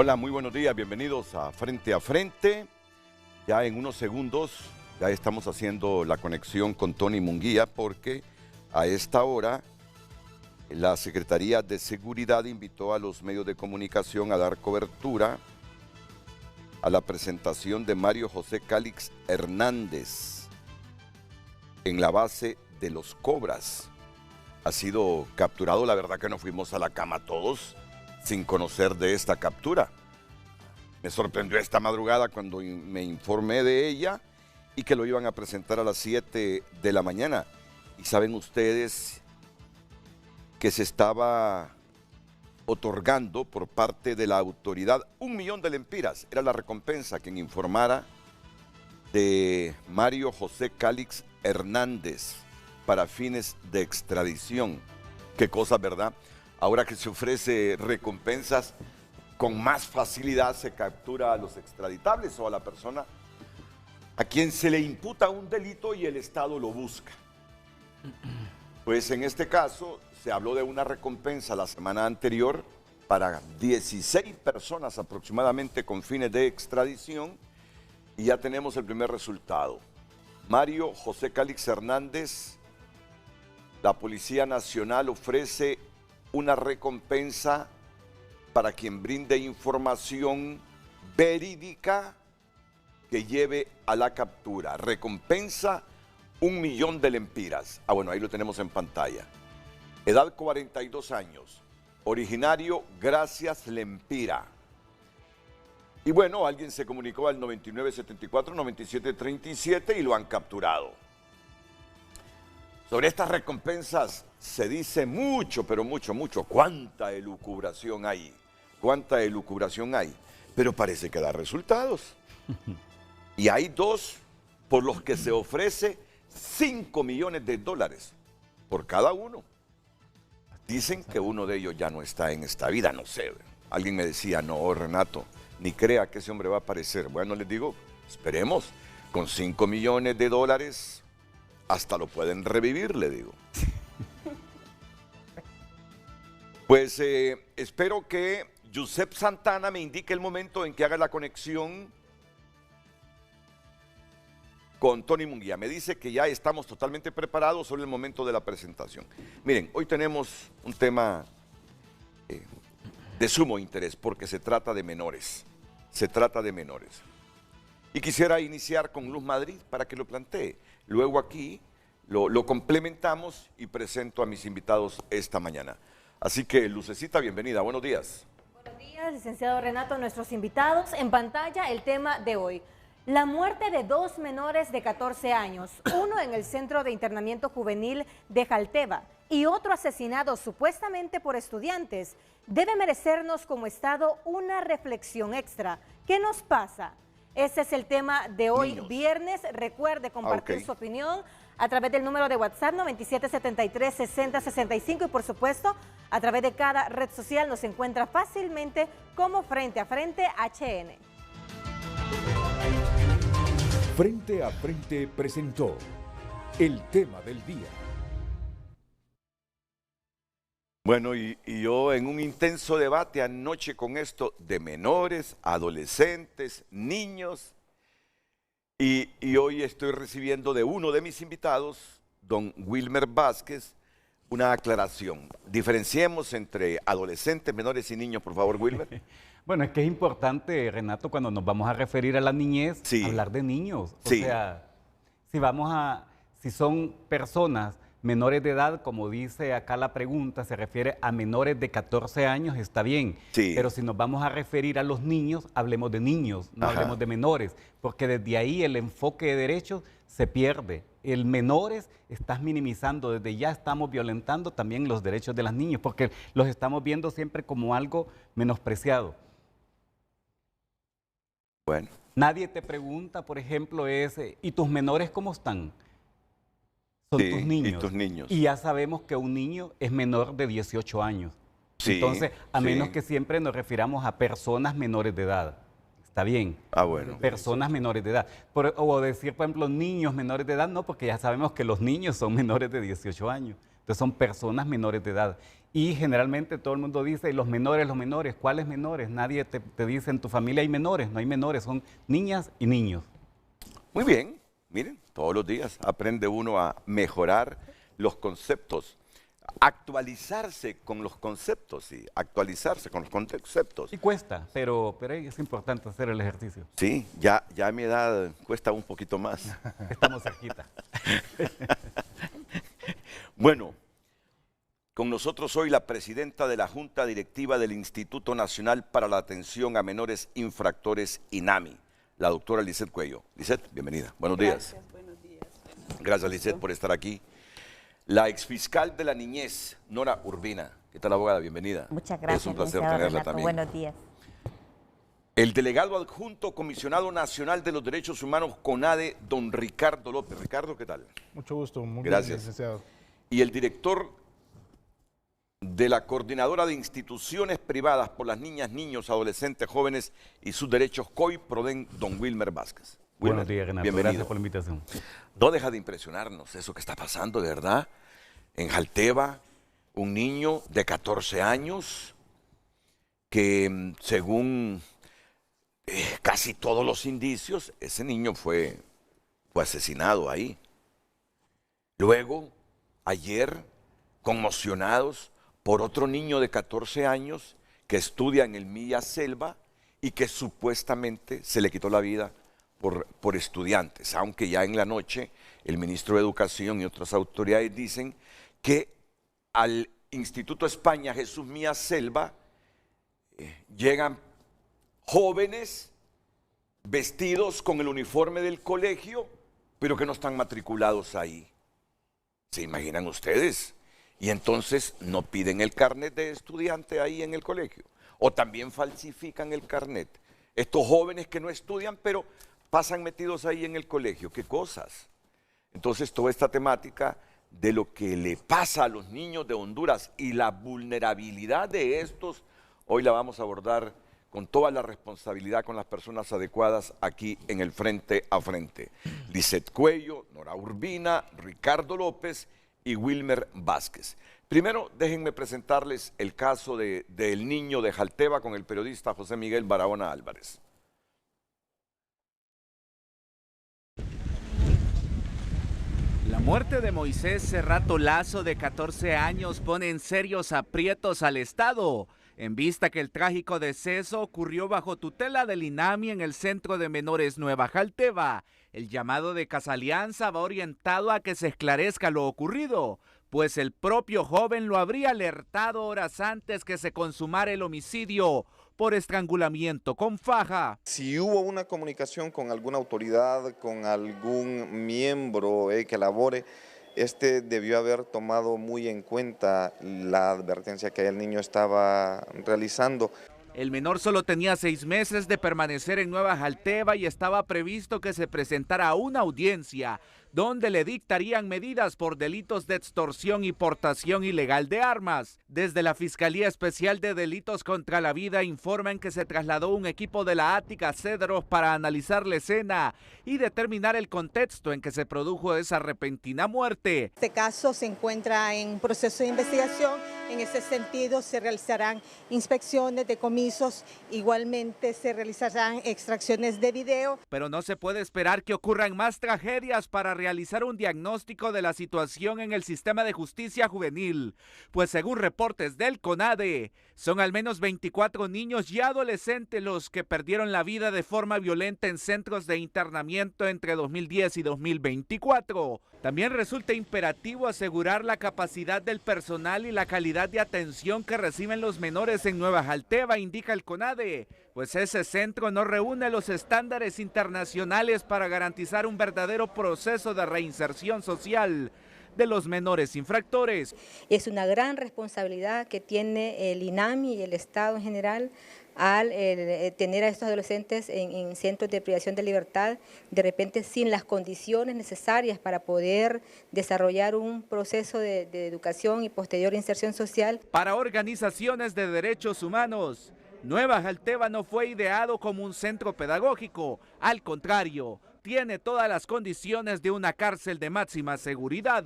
Hola, muy buenos días, bienvenidos a Frente. Ya en unos segundos ya estamos haciendo la conexión con Tony Munguía porque a esta hora la Secretaría de Seguridad invitó a los medios de comunicación a dar cobertura a la presentación de Mario José Cálix Hernández en la base de los Cobras. Ha sido capturado, la verdad que nos fuimos a la cama todos sin conocer de esta captura. Me sorprendió esta madrugada cuando me informé de ella y que lo iban a presentar a las 7 de la mañana. Y saben ustedes que se estaba otorgando por parte de la autoridad 1 millón de lempiras. Era la recompensa quien informara de Mario José Cálix Hernández para fines de extradición. Qué cosa, ¿verdad? Ahora que se ofrece recompensas, con más facilidad se captura a los extraditables o a la persona a quien se le imputa un delito y el Estado lo busca. Pues en este caso se habló de una recompensa la semana anterior para 16 personas aproximadamente con fines de extradición y ya tenemos el primer resultado. Mario José Cálix Hernández, la Policía Nacional ofrece una recompensa para quien brinde información verídica que lleve a la captura. Recompensa 1 millón de lempiras. Ah, bueno, ahí lo tenemos en pantalla. Edad 42 años. Originario Gracias Lempira. Y bueno, alguien se comunicó al 9974-9737 y lo han capturado. Sobre estas recompensas se dice mucho, pero mucho. ¿Cuánta elucubración hay? ¿Cuánta elucubración hay? Pero parece que da resultados. Y hay dos por los que se ofrece 5 millones de dólares por cada uno. Dicen que uno de ellos ya no está en esta vida, no sé. Alguien me decía, no, Renato, ni crea que ese hombre va a aparecer. Bueno, les digo, esperemos, con 5 millones de dólares hasta lo pueden revivir, le digo. Pues espero que Josep Santana me indique el momento en que haga la conexión con Tony Munguía. Me dice que ya estamos totalmente preparados sobre el momento de la presentación. Miren, hoy tenemos un tema de sumo interés porque se trata de menores. Y quisiera iniciar con Luz Madrid para que lo plantee. Luego aquí lo complementamos y presento a mis invitados esta mañana. Así que, Lucecita, bienvenida. Buenos días. Buenos días, licenciado Renato, nuestros invitados. En pantalla el tema de hoy. La muerte de 2 menores de 14 años, uno en el Centro de Internamiento Juvenil de Jalteva y otro asesinado supuestamente por estudiantes, debe merecernos como Estado una reflexión extra. ¿Qué nos pasa? Ese es el tema de hoy, viernes. Recuerde compartir su opinión a través del número de WhatsApp 9773-6065 y por supuesto a través de cada red social nos encuentra fácilmente como Frente a Frente HN. Frente a Frente presentó el tema del día. Bueno, y yo en un intenso debate anoche con esto de menores, adolescentes, niños, y hoy estoy recibiendo de uno de mis invitados, don Wilmer Vázquez, una aclaración. Diferenciemos entre adolescentes, menores y niños, por favor, Wilmer. Bueno, es que es importante, Renato, cuando nos vamos a referir a la niñez, hablar de niños. O sea, si son personas menores de edad, como dice acá la pregunta, se refiere a menores de 14 años, está bien. Pero si nos vamos a referir a los niños, hablemos de niños, no hablemos de menores, porque desde ahí el enfoque de derechos se pierde. El menores estás minimizando, desde ya estamos violentando también los derechos de los niños, porque los estamos viendo siempre como algo menospreciado. Bueno. Nadie te pregunta, por ejemplo, ¿y tus menores cómo están? Son tus niños. Y tus niños. Y ya sabemos que un niño es menor de 18 años. Entonces, a menos que siempre nos refiramos a personas menores de edad. Está bien. Ah, bueno. Personas menores de edad. O decir, por ejemplo, niños menores de edad, no, porque ya sabemos que los niños son menores de 18 años. Entonces son personas menores de edad. Y generalmente todo el mundo dice, los menores, ¿cuáles menores? Nadie te dice, en tu familia hay menores, no hay menores, son niñas y niños. Muy bien, miren, todos los días aprende uno a mejorar los conceptos, actualizarse con los conceptos, sí, actualizarse con los conceptos. Y cuesta, pero es importante hacer el ejercicio. Sí, ya a mi edad cuesta un poquito más. Estamos cerquita. Bueno, con nosotros hoy la presidenta de la Junta Directiva del Instituto Nacional para la Atención a Menores Infractores, INAMI, la doctora Lisette Cuello. Lisette, bienvenida. Buenos días. Gracias, buenos días. Gracias, Lisette, por estar aquí. La exfiscal de la niñez, Nora Urbina. ¿Qué tal, abogada? Bienvenida. Muchas gracias. Es un placer tenerla Renato. también. Buenos días. El delegado adjunto, comisionado nacional de los derechos humanos, CONADE, don Ricardo López. Ricardo, ¿qué tal? Mucho gusto, muy Gracias. bien, licenciado. Y el director de la Coordinadora de Instituciones Privadas por las Niñas, Niños, Adolescentes, Jóvenes y sus Derechos, COI, PRODEN, don Wilmer Vázquez. Buenos días, Renato. Bienvenido. Gracias por la invitación. No deja de impresionarnos eso que está pasando, de verdad. En Jalteva, un niño de 14 años que, según casi todos los indicios, ese niño fue asesinado ahí. Luego, ayer, conmocionados por otro niño de 14 años que estudia en el Milla Selva y que supuestamente se le quitó la vida por estudiantes, aunque ya en la noche el ministro de Educación y otras autoridades dicen que al Instituto España Jesús Milla Selva llegan jóvenes vestidos con el uniforme del colegio, pero que no están matriculados ahí. ¿Se imaginan ustedes? Y entonces no piden el carnet de estudiante ahí en el colegio. O también falsifican el carnet. Estos jóvenes que no estudian, pero pasan metidos ahí en el colegio. ¿Qué cosas? Entonces toda esta temática de lo que le pasa a los niños de Honduras y la vulnerabilidad de estos, hoy la vamos a abordar con toda la responsabilidad, con las personas adecuadas aquí en el Frente a Frente. Lisette Cuello, Nora Urbina, Ricardo López y Wilmer Vázquez. Primero, déjenme presentarles el caso del niño de Jalteva con el periodista José Miguel Barahona Álvarez. La muerte de Moisés Cerrato Lazo, de 14 años, pone en serios aprietos al Estado, en vista que el trágico deceso ocurrió bajo tutela del INAMI en el Centro de Menores Nueva Jalteva. El llamado de Casa Alianza va orientado a que se esclarezca lo ocurrido, pues el propio joven lo habría alertado horas antes que se consumara el homicidio por estrangulamiento con faja. Si hubo una comunicación con alguna autoridad, con algún miembro que labore, debió haber tomado muy en cuenta la advertencia que el niño estaba realizando. El menor solo tenía 6 meses de permanecer en Nueva Jalteva y estaba previsto que se presentara una audiencia donde le dictarían medidas por delitos de extorsión y portación ilegal de armas. Desde la Fiscalía Especial de Delitos contra la Vida informan que se trasladó un equipo de la Ática Cedros para analizar la escena y determinar el contexto en que se produjo esa repentina muerte. Este caso se encuentra en proceso de investigación. En ese sentido se realizarán inspecciones, decomisos, igualmente se realizarán extracciones de video. Pero no se puede esperar que ocurran más tragedias para realizar un diagnóstico de la situación en el sistema de justicia juvenil, pues según reportes del CONADE, son al menos 24 niños y adolescentes los que perdieron la vida de forma violenta en centros de internamiento entre 2010 y 2024. También resulta imperativo asegurar la capacidad del personal y la calidad de atención que reciben los menores en Nueva Jalteva, indica el CONADE, pues ese centro no reúne los estándares internacionales para garantizar un verdadero proceso de reinserción social de los menores infractores. Es una gran responsabilidad que tiene el INAMI y el Estado en general al tener a estos adolescentes en centros de privación de libertad, de repente sin las condiciones necesarias para poder desarrollar un proceso de educación y posterior inserción social. Para organizaciones de derechos humanos, Nueva Jalteva no fue ideado como un centro pedagógico, al contrario, tiene todas las condiciones de una cárcel de máxima seguridad.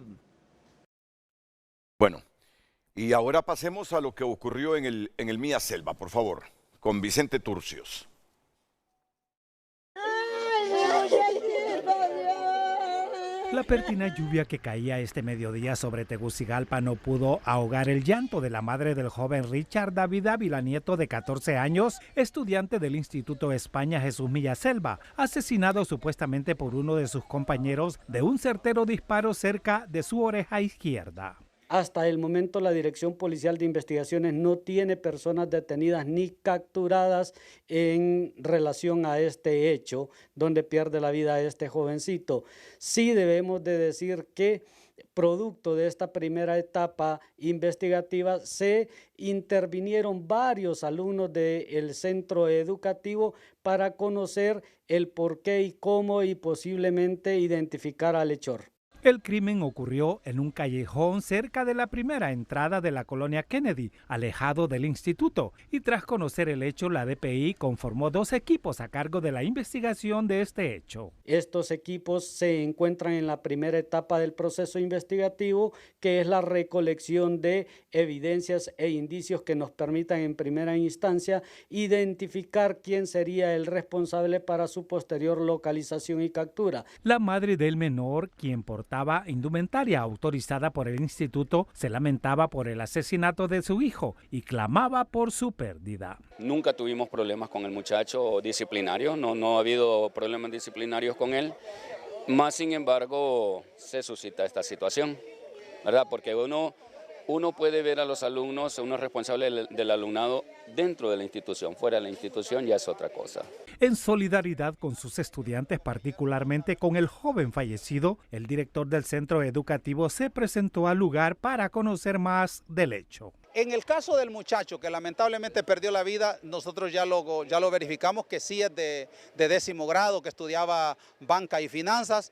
Bueno, Y ahora pasemos a lo que ocurrió en el Mía Selva, por favor, con Vicente Turcios. La pertina lluvia que caía este mediodía sobre Tegucigalpa no pudo ahogar el llanto de la madre del joven Richard David Ávila, nieto de 14 años, estudiante del Instituto España Jesús Mía Selva, asesinado supuestamente por uno de sus compañeros de un certero disparo cerca de su oreja izquierda. Hasta el momento la Dirección Policial de Investigaciones no tiene personas detenidas ni capturadas en relación a este hecho donde pierde la vida este jovencito. Sí debemos de decir que producto de esta primera etapa investigativa se intervinieron varios alumnos del centro educativo para conocer el porqué y cómo y posiblemente identificar al hechor. El crimen ocurrió en un callejón cerca de la primera entrada de la colonia Kennedy, alejado del instituto, y tras conocer el hecho, la DPI conformó 2 equipos a cargo de la investigación de este hecho. Estos equipos se encuentran en la primera etapa del proceso investigativo, que es la recolección de evidencias e indicios que nos permitan en primera instancia identificar quién sería el responsable para su posterior localización y captura. La madre del menor, quien portaba indumentaria autorizada por el instituto, se lamentaba por el asesinato de su hijo y clamaba por su pérdida. Nunca tuvimos problemas con el muchacho disciplinarios, no ha habido problemas disciplinarios con él, más sin embargo se suscita esta situación, ¿verdad? Porque uno puede ver a los alumnos, uno es responsable del alumnado dentro de la institución, fuera de la institución ya es otra cosa. En solidaridad con sus estudiantes, particularmente con el joven fallecido, el director del centro educativo se presentó al lugar para conocer más del hecho. En el caso del muchacho que lamentablemente perdió la vida, nosotros ya lo verificamos que sí es de 10º grado, que estudiaba banca y finanzas.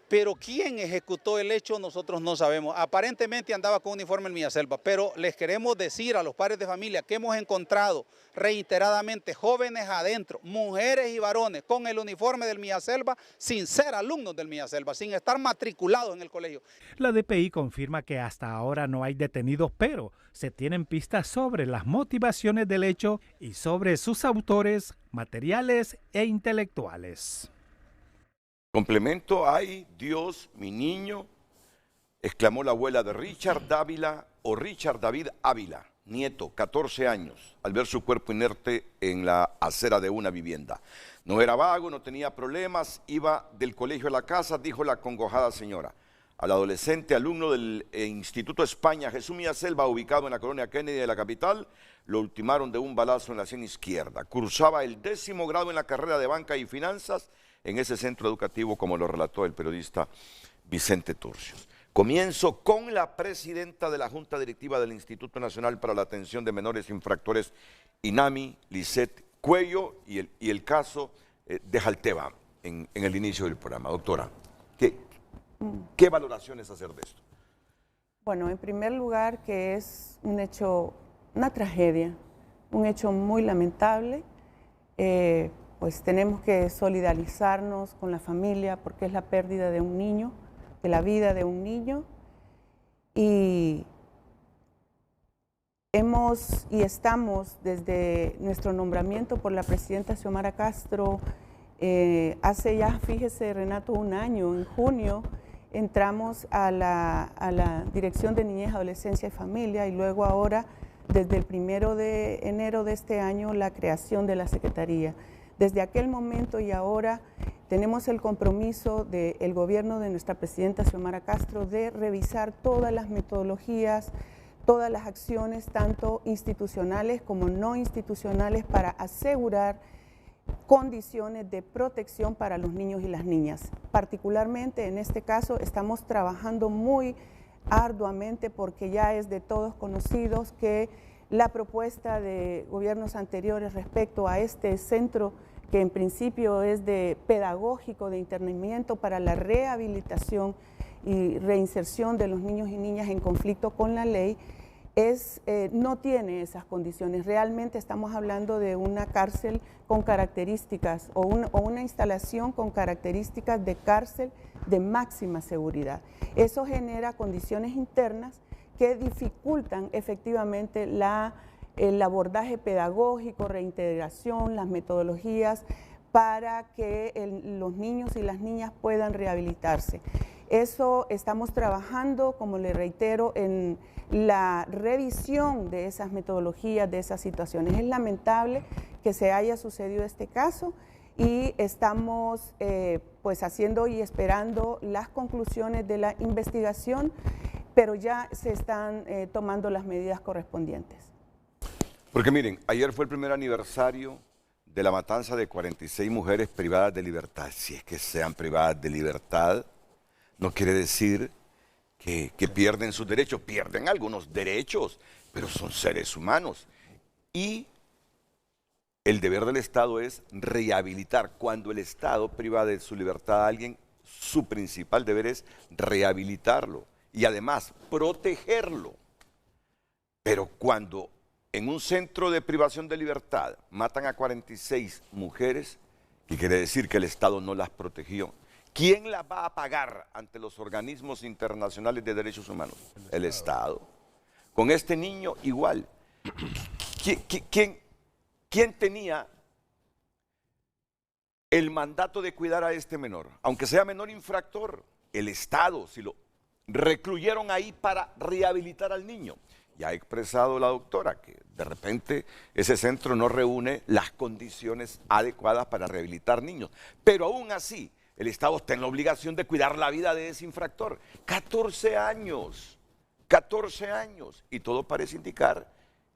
Pero quién ejecutó el hecho nosotros no sabemos. Aparentemente andaba con uniforme en Mía Selva, pero les queremos decir a los padres de familia que hemos encontrado reiteradamente jóvenes adentro, mujeres y varones con el uniforme del Mía Selva sin ser alumnos del Mía Selva, sin estar matriculados en el colegio. La DPI confirma que hasta ahora no hay detenidos, pero se tienen pistas sobre las motivaciones del hecho y sobre sus autores materiales e intelectuales. Complemento, ay Dios, mi niño, exclamó la abuela de Richard Dávila o Richard David Ávila, nieto, 14 años, al ver su cuerpo inerte en la acera de una vivienda. No era vago, no tenía problemas, iba del colegio a la casa, dijo la acongojada señora. Al adolescente alumno del Instituto España Jesús Mía Selva, ubicado en la colonia Kennedy de la capital, lo ultimaron de un balazo en la sien izquierda. Cursaba el 10º grado en la carrera de banca y finanzas en ese centro educativo, como lo relató el periodista Vicente Turcios. Comienzo con la presidenta de la Junta Directiva del Instituto Nacional para la Atención de Menores Infractores, INAMI, Lisette Cuello, y el caso de Jalteva en el inicio del programa. Doctora, ¿qué valoraciones hacer de esto? Bueno, en primer lugar, que es un hecho, una tragedia, un hecho muy lamentable. Pues tenemos que solidarizarnos con la familia porque es la pérdida de un niño, de la vida de un niño. Y estamos desde nuestro nombramiento por la presidenta Xiomara Castro, hace ya, fíjese Renato, un año, en junio, entramos a la Dirección de Niñez, Adolescencia y Familia, y luego ahora, desde el 1 de enero de este año, la creación de la Secretaría. Desde aquel momento y ahora tenemos el compromiso del gobierno de nuestra presidenta Xiomara Castro de revisar todas las metodologías, todas las acciones, tanto institucionales como no institucionales, para asegurar condiciones de protección para los niños y las niñas. Particularmente en este caso estamos trabajando muy arduamente porque ya es de todos conocidos que la propuesta de gobiernos anteriores respecto a este centro, que en principio es de pedagógico de internamiento para la rehabilitación y reinserción de los niños y niñas en conflicto con la ley, no tiene esas condiciones. Realmente estamos hablando de una cárcel con características o una instalación con características de cárcel de máxima seguridad. Eso genera condiciones internas que dificultan efectivamente el abordaje pedagógico, reintegración, las metodologías para que los niños y las niñas puedan rehabilitarse. Eso estamos trabajando, como le reitero, en la revisión de esas metodologías, de esas situaciones. Es lamentable que se haya sucedido este caso y estamos pues haciendo y esperando las conclusiones de la investigación, pero ya se están tomando las medidas correspondientes. Porque miren, ayer fue el primer aniversario de la matanza de 46 mujeres privadas de libertad. Si es que sean privadas de libertad, no quiere decir que pierden sus derechos. Pierden algunos derechos, pero son seres humanos. Y el deber del Estado es rehabilitar. Cuando el Estado priva de su libertad a alguien, su principal deber es rehabilitarlo y además protegerlo. Pero cuando en un centro de privación de libertad matan a 46 mujeres, ¿qué quiere decir? Que el Estado no las protegió. ¿Quién las va a pagar ante los organismos internacionales de derechos humanos? El Estado. Con este niño igual. ¿Quién tenía el mandato de cuidar a este menor? Aunque sea menor infractor, el Estado, si lo recluyeron ahí para rehabilitar al niño. Ya ha expresado la doctora que de repente ese centro no reúne las condiciones adecuadas para rehabilitar niños. Pero aún así, el Estado está en la obligación de cuidar la vida de ese infractor. 14 años, 14 años. Y todo parece indicar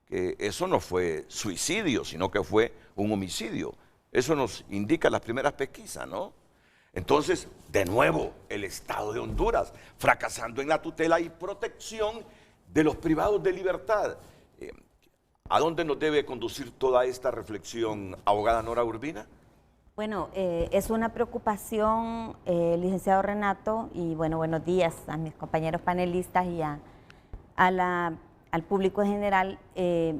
que eso no fue suicidio, sino que fue un homicidio. Eso nos indica las primeras pesquisas, ¿no? Entonces, de nuevo, el Estado de Honduras, fracasando en la tutela y protección de los privados de libertad. ¿A dónde nos debe conducir toda esta reflexión, abogada Nora Urbina? Bueno, es una preocupación, licenciado Renato, y bueno, buenos días a mis compañeros panelistas y al público en general.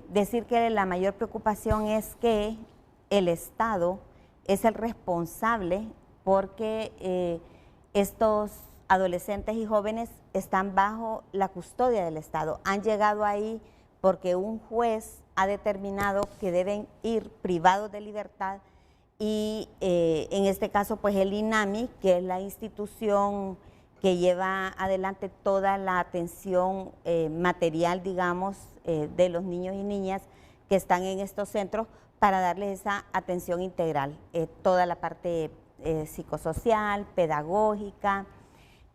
Decir que la mayor preocupación es que el Estado es el responsable porque estos adolescentes y jóvenes están bajo la custodia del Estado. Han llegado ahí porque un juez ha determinado que deben ir privados de libertad y en este caso pues el INAMI, que es la institución que lleva adelante toda la atención material, digamos, de los niños y niñas que están en estos centros para darles esa atención integral, toda la parte psicosocial, pedagógica.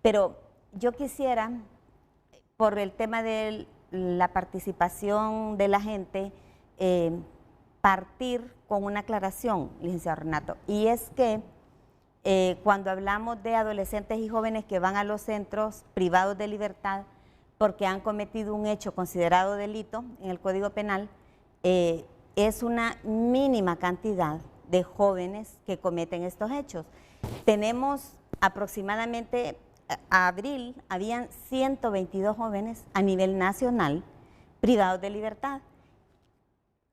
Pero yo quisiera, por el tema de la participación de la gente, partir con una aclaración, licenciado Renato, y es que cuando hablamos de adolescentes y jóvenes que van a los centros privados de libertad porque han cometido un hecho considerado delito en el Código Penal, es una mínima cantidad de jóvenes que cometen estos hechos. Tenemos aproximadamente, a abril, habían 122 jóvenes a nivel nacional privados de libertad,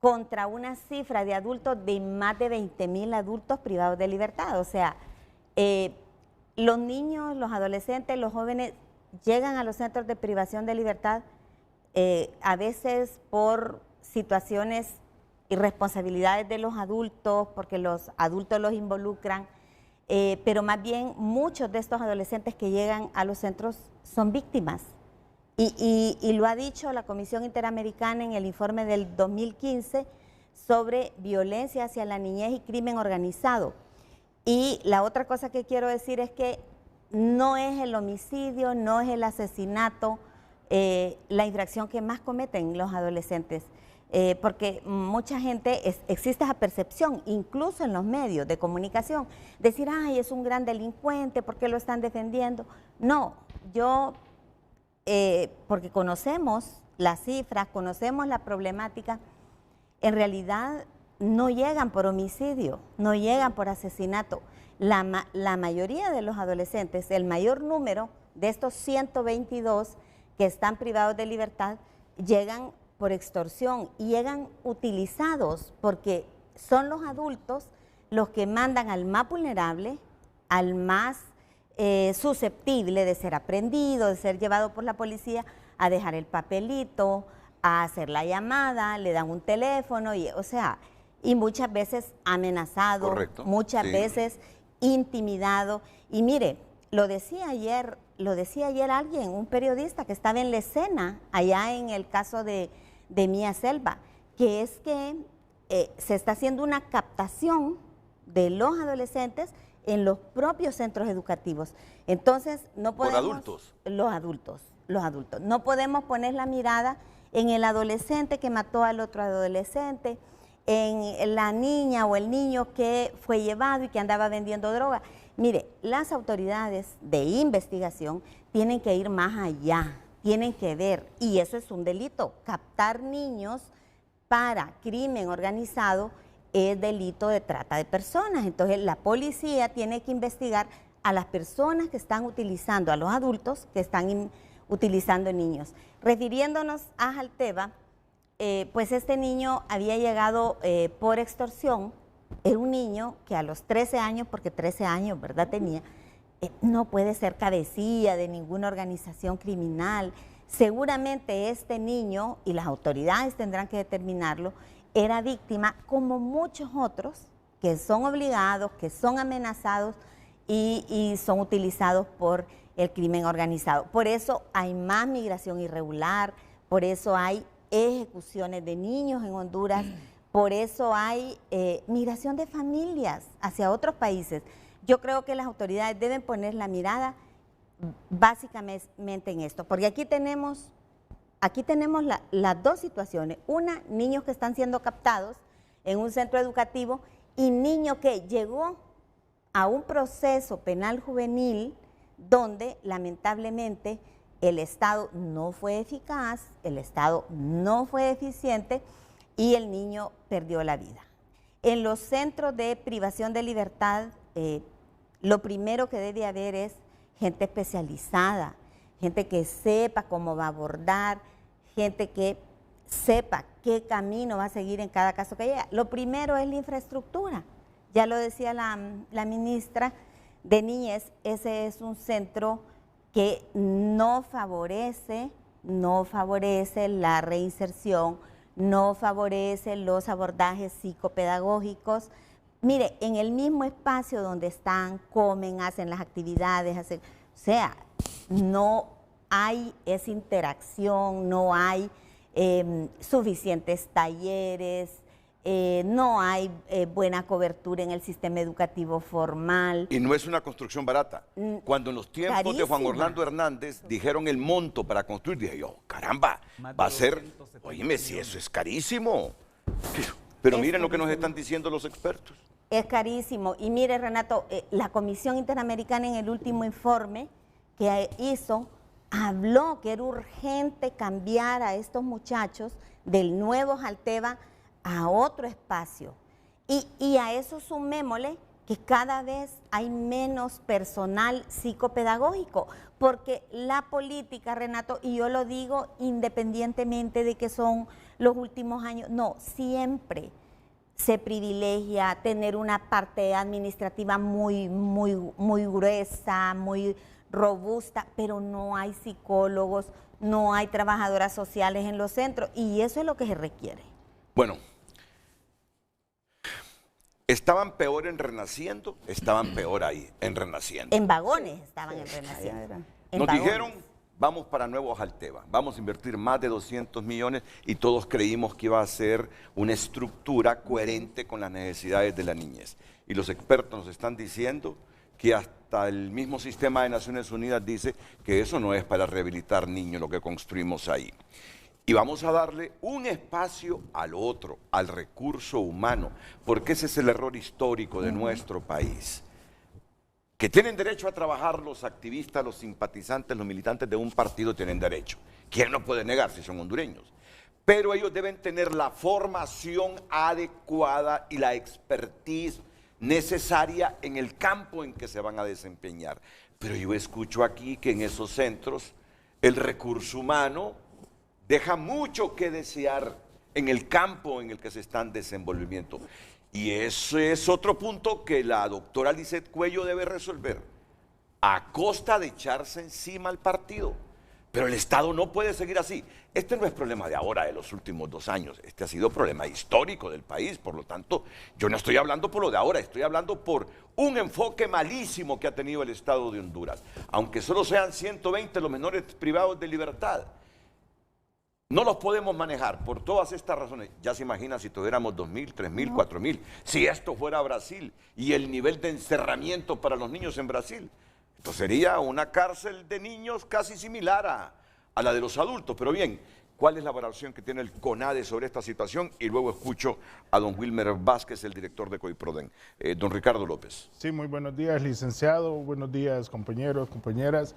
contra una cifra de adultos de más de 20.000 adultos privados de libertad. O sea, los niños, los adolescentes, los jóvenes llegan a los centros de privación de libertad a veces por situaciones y responsabilidades de los adultos, porque los adultos los involucran, pero más bien muchos de estos adolescentes que llegan a los centros son víctimas. Y lo ha dicho la Comisión Interamericana en el informe del 2015 sobre violencia hacia la niñez y crimen organizado. Y la otra cosa que quiero decir es que no es el homicidio, no es el asesinato la infracción que más cometen los adolescentes, porque mucha gente, existe esa percepción, incluso en los medios de comunicación, decir, ay, es un gran delincuente, ¿por qué lo están defendiendo? No, yo... porque conocemos las cifras, conocemos la problemática, en realidad no llegan por homicidio, no llegan por asesinato. La mayoría de los adolescentes, el mayor número de estos 122 que están privados de libertad, llegan por extorsión y llegan utilizados porque son los adultos los que mandan al más vulnerable, al más susceptible de ser aprendido, de ser llevado por la policía, a dejar el papelito, a hacer la llamada, le dan un teléfono, y, o sea, y muchas veces amenazado, correcto, muchas sí, veces intimidado. Y mire, lo decía ayer alguien, un periodista que estaba en la escena, allá en el caso de Mía Selva, que es que se está haciendo una captación de los adolescentes en los propios centros educativos. Entonces, no podemos... ¿Por adultos? Los adultos. No podemos poner la mirada en el adolescente que mató al otro adolescente, en la niña o el niño que fue llevado y que andaba vendiendo droga. Mire, las autoridades de investigación tienen que ir más allá, tienen que ver, y eso es un delito. Captar niños para crimen organizado es delito de trata de personas. Entonces la policía tiene que investigar a las personas que están utilizando, a los adultos que están utilizando niños. Refiriéndonos a Jalteva, pues este niño había llegado por extorsión. Era un niño que a los 13 años, porque 13 años, ¿verdad?, tenía, no puede ser cabecilla de ninguna organización criminal. Seguramente este niño, y las autoridades tendrán que determinarlo, era víctima, como muchos otros, que son obligados, que son amenazados y son utilizados por el crimen organizado. Por eso hay más migración irregular, por eso hay ejecuciones de niños en Honduras, por eso hay migración de familias hacia otros países. Yo creo que las autoridades deben poner la mirada básicamente en esto, porque aquí tenemos las dos situaciones. Una, niños que están siendo captados en un centro educativo, y niño que llegó a un proceso penal juvenil donde lamentablemente el Estado no fue eficaz, el Estado no fue eficiente y el niño perdió la vida. En los centros de privación de libertad, lo primero que debe haber es gente especializada, gente que sepa cómo va a abordar, gente que sepa qué camino va a seguir en cada caso que llega. Lo primero es la infraestructura. Ya lo decía la ministra de Niñez, ese es un centro que no favorece la reinserción, no favorece los abordajes psicopedagógicos. Mire, en el mismo espacio donde están, comen, hacen las actividades, o sea, no hay esa interacción, no hay suficientes talleres, no hay buena cobertura en el sistema educativo formal. Y no es una construcción barata. Cuando en los tiempos de Juan Orlando Hernández dijeron el monto para construir, dije yo, caramba, va a ser, óyeme, si eso es carísimo. Pero miren lo que nos están diciendo los expertos. Es carísimo. Y mire, Renato, la Comisión Interamericana en el último informe que hizo, habló que era urgente cambiar a estos muchachos del nuevo Jalteva a otro espacio. Y a eso sumémosle que cada vez hay menos personal psicopedagógico, porque la política, Renato, y yo lo digo independientemente de que son los últimos años, no, siempre se privilegia tener una parte administrativa muy gruesa, muy robusta, pero no hay psicólogos, no hay trabajadoras sociales en los centros, y eso es lo que se requiere. Bueno, estaban peor en Renaciendo, estaban peor ahí, en Renaciendo. En vagones estaban en Renaciendo. Nos dijeron, vamos para Nuevo Jalteva, vamos a invertir más de 200 millones y todos creímos que iba a ser una estructura coherente con las necesidades de la niñez. Y los expertos nos están diciendo que hasta el mismo sistema de Naciones Unidas dice que eso no es para rehabilitar niños lo que construimos ahí. Y vamos a darle un espacio al otro, al recurso humano, porque ese es el error histórico de nuestro país. Que tienen derecho a trabajar los activistas, los simpatizantes, los militantes de un partido tienen derecho. ¿Quién no puede negar si son hondureños? Pero ellos deben tener la formación adecuada y la expertise necesaria en el campo en que se van a desempeñar. Pero yo escucho aquí que en esos centros el recurso humano deja mucho que desear en el campo en el que se están desenvolviendo. Y ese es otro punto que la doctora Lisset Cuello debe resolver, a costa de echarse encima al partido. Pero el Estado no puede seguir así. Este no es problema de ahora, de los últimos 2 años. Este ha sido problema histórico del país. Por lo tanto, yo no estoy hablando por lo de ahora, estoy hablando por un enfoque malísimo que ha tenido el Estado de Honduras. Aunque solo sean 120 los menores privados de libertad, no los podemos manejar por todas estas razones. Ya se imagina si tuviéramos 2.000, 3.000, 4.000. Si esto fuera Brasil y el nivel de encerramiento para los niños en Brasil, esto sería una cárcel de niños casi similar a la de los adultos. Pero bien, ¿cuál es la valoración que tiene el CONADE sobre esta situación? Y luego escucho a don Wilmer Vázquez, el director de COIPRODEN. Don Ricardo López. Sí, muy buenos días, licenciado. Buenos días, compañeros, compañeras.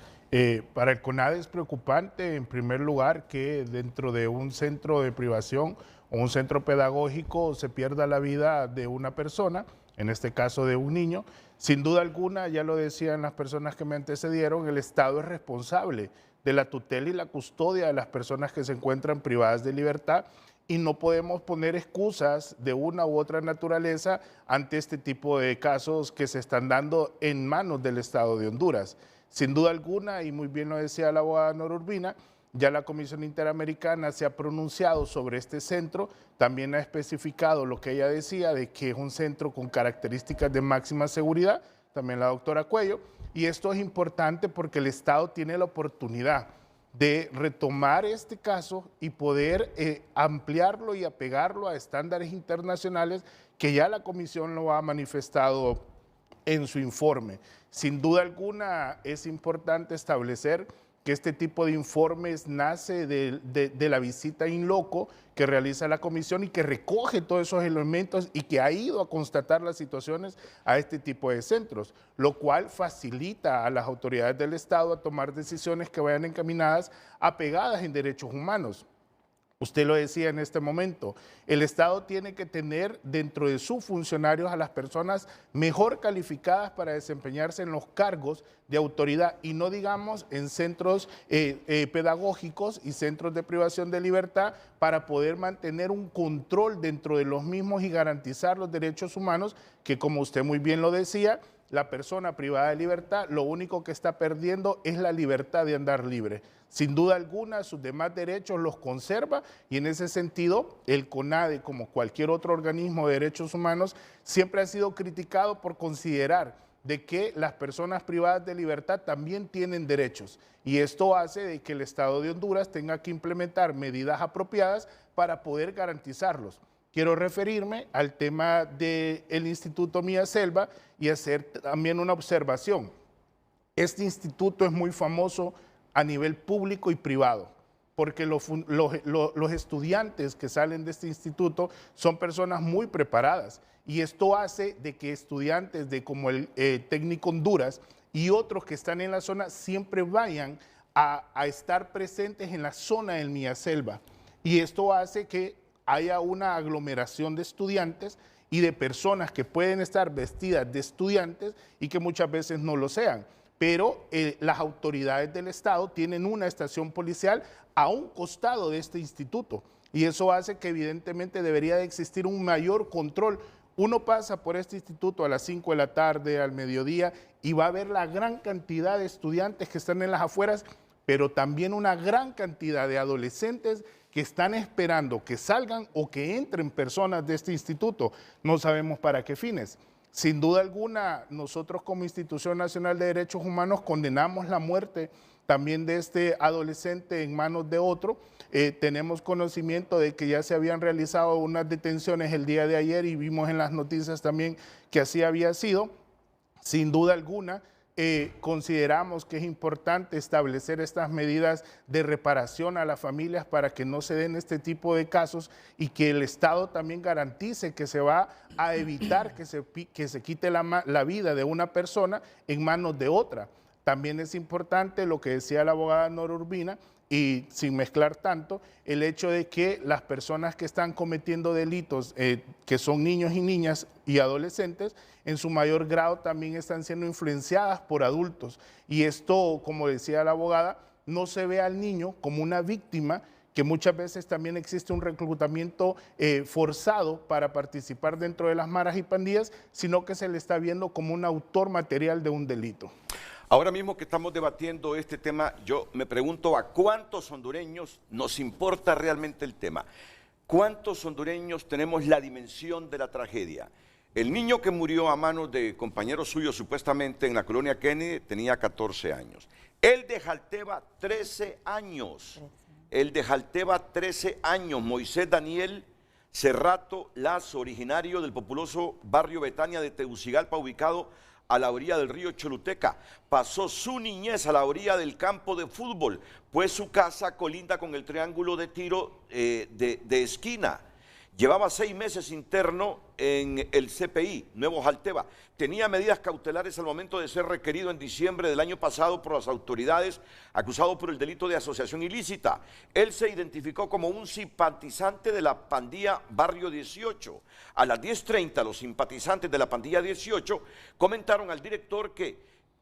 Para el CONADE es preocupante, en primer lugar, que dentro de un centro de privación o un centro pedagógico se pierda la vida de una persona, en este caso de un niño. Sin duda alguna, ya lo decían las personas que me antecedieron, el Estado es responsable de la tutela y la custodia de las personas que se encuentran privadas de libertad y no podemos poner excusas de una u otra naturaleza ante este tipo de casos que se están dando en manos del Estado de Honduras. Sin duda alguna, y muy bien lo decía la abogada Nora Urbina, ya la Comisión Interamericana se ha pronunciado sobre este centro, también ha especificado lo que ella decía de que es un centro con características de máxima seguridad, también la doctora Cuello, y esto es importante porque el Estado tiene la oportunidad de retomar este caso y poder ampliarlo y apegarlo a estándares internacionales que ya la Comisión lo ha manifestado en su informe. Sin duda alguna es importante establecer que este tipo de informes nace de la visita in loco que realiza la comisión y que recoge todos esos elementos y que ha ido a constatar las situaciones a este tipo de centros, lo cual facilita a las autoridades del Estado a tomar decisiones que vayan encaminadas, apegadas en derechos humanos. Usted lo decía en este momento, el Estado tiene que tener dentro de sus funcionarios a las personas mejor calificadas para desempeñarse en los cargos de autoridad y no digamos en centros pedagógicos y centros de privación de libertad para poder mantener un control dentro de los mismos y garantizar los derechos humanos que, como usted muy bien lo decía, la persona privada de libertad lo único que está perdiendo es la libertad de andar libre. Sin duda alguna, sus demás derechos los conserva y en ese sentido, el CONADE, como cualquier otro organismo de derechos humanos, siempre ha sido criticado por considerar de que las personas privadas de libertad también tienen derechos y esto hace de que el Estado de Honduras tenga que implementar medidas apropiadas para poder garantizarlos. Quiero referirme al tema del Instituto Mía Selva y hacer también una observación. Este instituto es muy famoso a nivel público y privado, porque los estudiantes que salen de este instituto son personas muy preparadas y esto hace de que estudiantes de como el Técnico Honduras y otros que están en la zona siempre vayan a estar presentes en la zona del Mía Selva y esto hace que haya una aglomeración de estudiantes y de personas que pueden estar vestidas de estudiantes y que muchas veces no lo sean. Pero las autoridades del Estado tienen una estación policial a un costado de este instituto y eso hace que evidentemente debería de existir un mayor control. Uno pasa por este instituto a las 5 de la tarde, al mediodía y va a ver la gran cantidad de estudiantes que están en las afueras, pero también una gran cantidad de adolescentes que están esperando que salgan o que entren personas de este instituto. No sabemos para qué fines. Sin duda alguna, nosotros como Institución Nacional de Derechos Humanos condenamos la muerte también de este adolescente en manos de otro. Tenemos conocimiento de que ya se habían realizado unas detenciones el día de ayer y vimos en las noticias también que así había sido. Sin duda alguna, consideramos que es importante establecer estas medidas de reparación a las familias para que no se den este tipo de casos y que el Estado también garantice que se va a evitar que se quite la vida de una persona en manos de otra. También es importante lo que decía la abogada Nora Urbina, y sin mezclar tanto, el hecho de que las personas que están cometiendo delitos, que son niños y niñas y adolescentes, en su mayor grado también están siendo influenciadas por adultos. Y esto, como decía la abogada, no se ve al niño como una víctima, que muchas veces también existe un reclutamiento forzado para participar dentro de las maras y pandillas, sino que se le está viendo como un autor material de un delito. Ahora mismo que estamos debatiendo este tema, yo me pregunto a cuántos hondureños nos importa realmente el tema. ¿Cuántos hondureños tenemos la dimensión de la tragedia? El niño que murió a manos de compañeros suyos supuestamente en la colonia Kennedy tenía 14 años. El de Jalteva, 13 años. El de Jalteva, 13 años. Moisés Daniel Cerrato Lazo, originario del populoso barrio Betania de Tegucigalpa, ubicado a la orilla del río Choluteca. Pasó su niñez a la orilla del campo de fútbol, pues su casa colinda con el triángulo de tiro de esquina. Llevaba 6 meses interno en el CPI, Nuevo Jalteva. Tenía medidas cautelares al momento de ser requerido en diciembre del año pasado por las autoridades, acusado por el delito de asociación ilícita. Él se identificó como un simpatizante de la pandilla Barrio 18. A las 10:30, los simpatizantes de la pandilla 18 comentaron al director que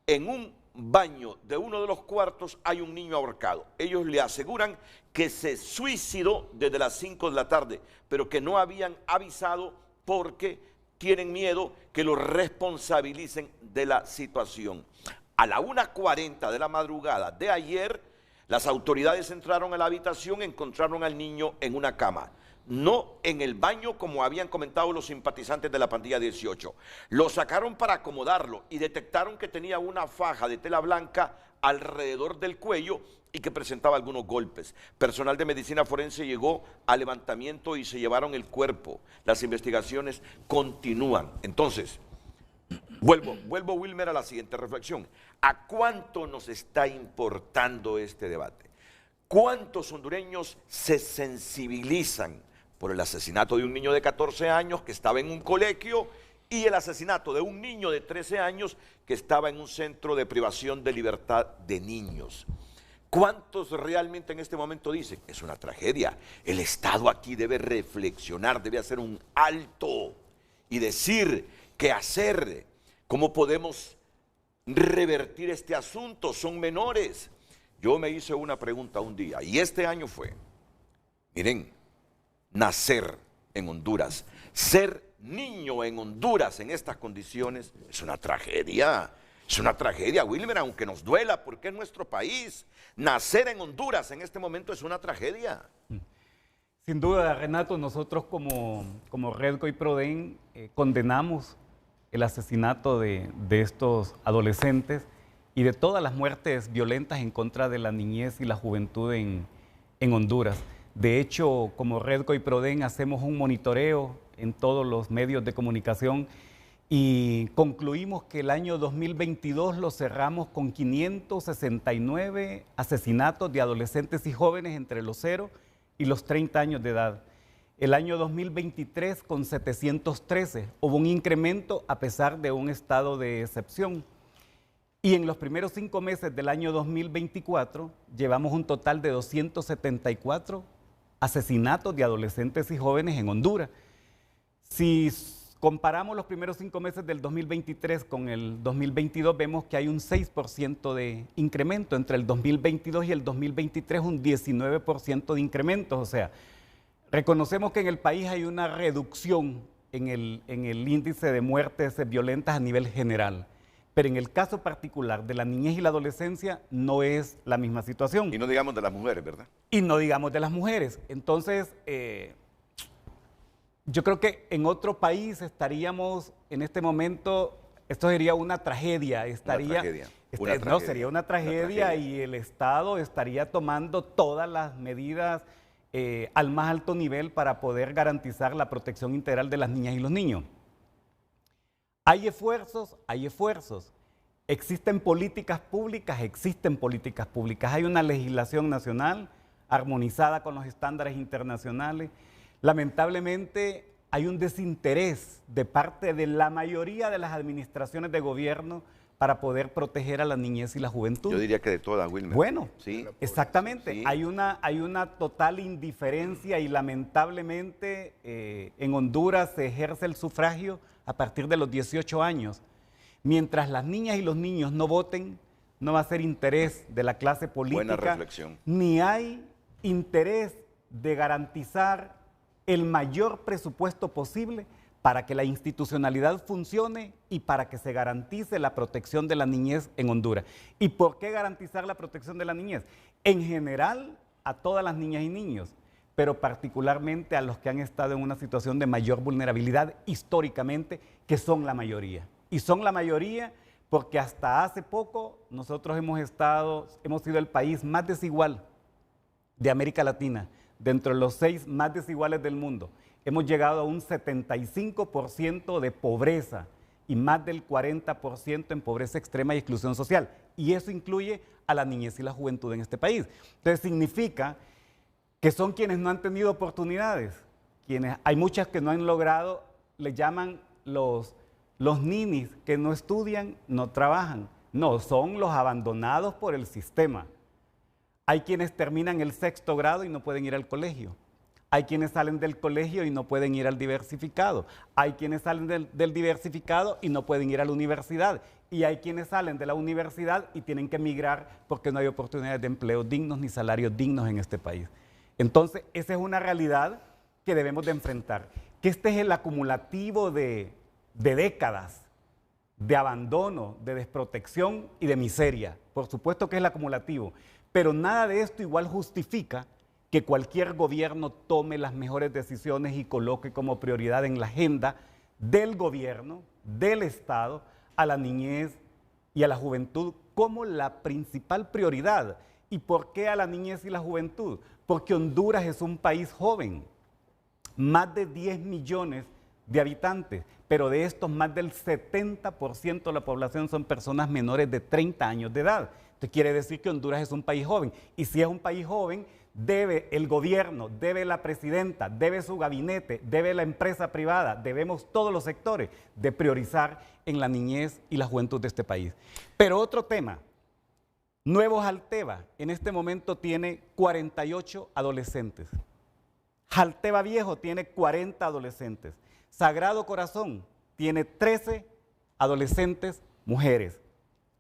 en un baño de uno de los cuartos hay un niño ahorcado. Ellos le aseguran que se suicidó desde las 5 de la tarde, pero que no habían avisado porque tienen miedo que lo responsabilicen de la situación. A la 1:40 de la madrugada de ayer, las autoridades entraron a la habitación y encontraron al niño en una cama. No en el baño como habían comentado los simpatizantes de la pandilla 18. Lo sacaron para acomodarlo y detectaron que tenía una faja de tela blanca alrededor del cuello y que presentaba algunos golpes. Personal de medicina forense llegó al levantamiento y se llevaron el cuerpo. Las investigaciones continúan. Entonces, vuelvo Wilmer a la siguiente reflexión. ¿A cuánto nos está importando este debate? ¿Cuántos hondureños se sensibilizan por el asesinato de un niño de 14 años que estaba en un colegio y el asesinato de un niño de 13 años que estaba en un centro de privación de libertad de niños? ¿Cuántos realmente en este momento dicen? Es una tragedia. El Estado aquí debe reflexionar, debe hacer un alto y decir qué hacer, cómo podemos revertir este asunto. Son menores. Yo me hice una pregunta un día y este año fue, miren, nacer en Honduras, ser niño en Honduras en estas condiciones es una tragedia. Es una tragedia, Wilmer, aunque nos duela porque es nuestro país. Nacer en Honduras en este momento es una tragedia. Sin duda, Renato, nosotros como Redco y Proden condenamos el asesinato de estos adolescentes y de todas las muertes violentas en contra de la niñez y la juventud en Honduras. De hecho, como Redco y Proden hacemos un monitoreo en todos los medios de comunicación y concluimos que el año 2022 lo cerramos con 569 asesinatos de adolescentes y jóvenes entre los 0 y los 30 años de edad. El año 2023 con 713, hubo un incremento a pesar de un estado de excepción. Y en los primeros 5 meses del año 2024 llevamos un total de 274 asesinatos de adolescentes y jóvenes en Honduras. Si comparamos los primeros 5 meses del 2023 con el 2022, vemos que hay un 6% de incremento. Entre el 2022 y el 2023, un 19% de incremento. O sea, reconocemos que en el país hay una reducción en el índice de muertes violentas a nivel general. Pero en el caso particular de la niñez y la adolescencia no es la misma situación. Y no digamos de las mujeres, ¿verdad? Y no digamos de las mujeres. Entonces, yo creo que en otro país estaríamos en este momento, esto sería una tragedia. No, sería una tragedia y el Estado estaría tomando todas las medidas al más alto nivel para poder garantizar la protección integral de las niñas y los niños. Hay esfuerzos, existen políticas públicas, hay una legislación nacional armonizada con los estándares internacionales. Lamentablemente hay un desinterés de parte de la mayoría de las administraciones de gobierno para poder proteger a la niñez y la juventud. Yo diría que de todas, Wilmer. Bueno, sí, exactamente. Sí. Hay una total indiferencia y lamentablemente en Honduras se ejerce el sufragio a partir de los 18 años. Mientras las niñas y los niños no voten, no va a ser interés de la clase política. Buena reflexión. Ni hay interés de garantizar el mayor presupuesto posible para que la institucionalidad funcione y para que se garantice la protección de la niñez en Honduras. ¿Y por qué garantizar la protección de la niñez? En general, a todas las niñas y niños, pero particularmente a los que han estado en una situación de mayor vulnerabilidad históricamente, que son la mayoría. Y son la mayoría porque hasta hace poco nosotros hemos sido el país más desigual de América Latina, dentro de los 6 más desiguales del mundo. Hemos llegado a un 75% de pobreza y más del 40% en pobreza extrema y exclusión social. Y eso incluye a la niñez y la juventud en este país. Entonces significa que son quienes no han tenido oportunidades. Hay muchas que no han logrado, le llaman los ninis, que no estudian, no trabajan. No, son los abandonados por el sistema. Hay quienes terminan el 6º grado y no pueden ir al colegio. Hay quienes salen del colegio y no pueden ir al diversificado. Hay quienes salen del diversificado y no pueden ir a la universidad. Y hay quienes salen de la universidad y tienen que emigrar porque no hay oportunidades de empleo dignos ni salarios dignos en este país. Entonces, esa es una realidad que debemos de enfrentar. Que este es el acumulativo de décadas de abandono, de desprotección y de miseria. Por supuesto que es el acumulativo. Pero nada de esto igual justifica que cualquier gobierno tome las mejores decisiones y coloque como prioridad en la agenda del gobierno, del Estado, a la niñez y a la juventud como la principal prioridad. ¿Y por qué a la niñez y la juventud? Porque Honduras es un país joven, más de 10 millones de habitantes, pero de estos más del 70% de la población son personas menores de 30 años de edad. Esto quiere decir que Honduras es un país joven, y si es un país joven, debe el gobierno, debe la presidenta, debe su gabinete, debe la empresa privada, debemos todos los sectores de priorizar en la niñez y la juventud de este país. Pero otro tema, Nuevo Jalteva en este momento tiene 48 adolescentes. Jalteva Viejo tiene 40 adolescentes. Sagrado Corazón tiene 13 adolescentes mujeres.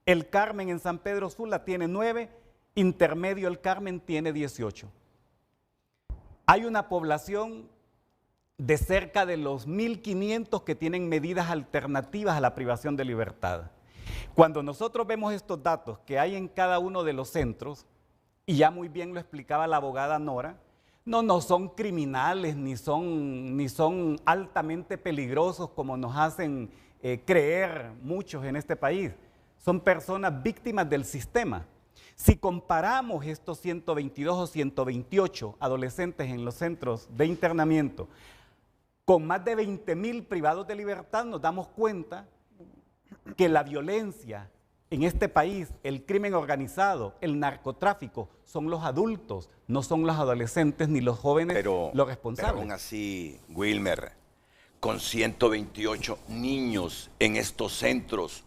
El Carmen en San Pedro Sula tiene 9, Intermedio El Carmen tiene 18. Hay una población de cerca de los 1.500 que tienen medidas alternativas a la privación de libertad. Cuando nosotros vemos estos datos que hay en cada uno de los centros, y ya muy bien lo explicaba la abogada Nora, no son criminales ni son altamente peligrosos como nos hacen creer muchos en este país. Son personas víctimas del sistema. Si comparamos estos 122 o 128 adolescentes en los centros de internamiento con más de 20.000 privados de libertad, nos damos cuenta que la violencia en este país, el crimen organizado, el narcotráfico, son los adultos, no son los adolescentes ni los jóvenes los responsables. Pero aún así, Wilmer, con 128 niños en estos centros,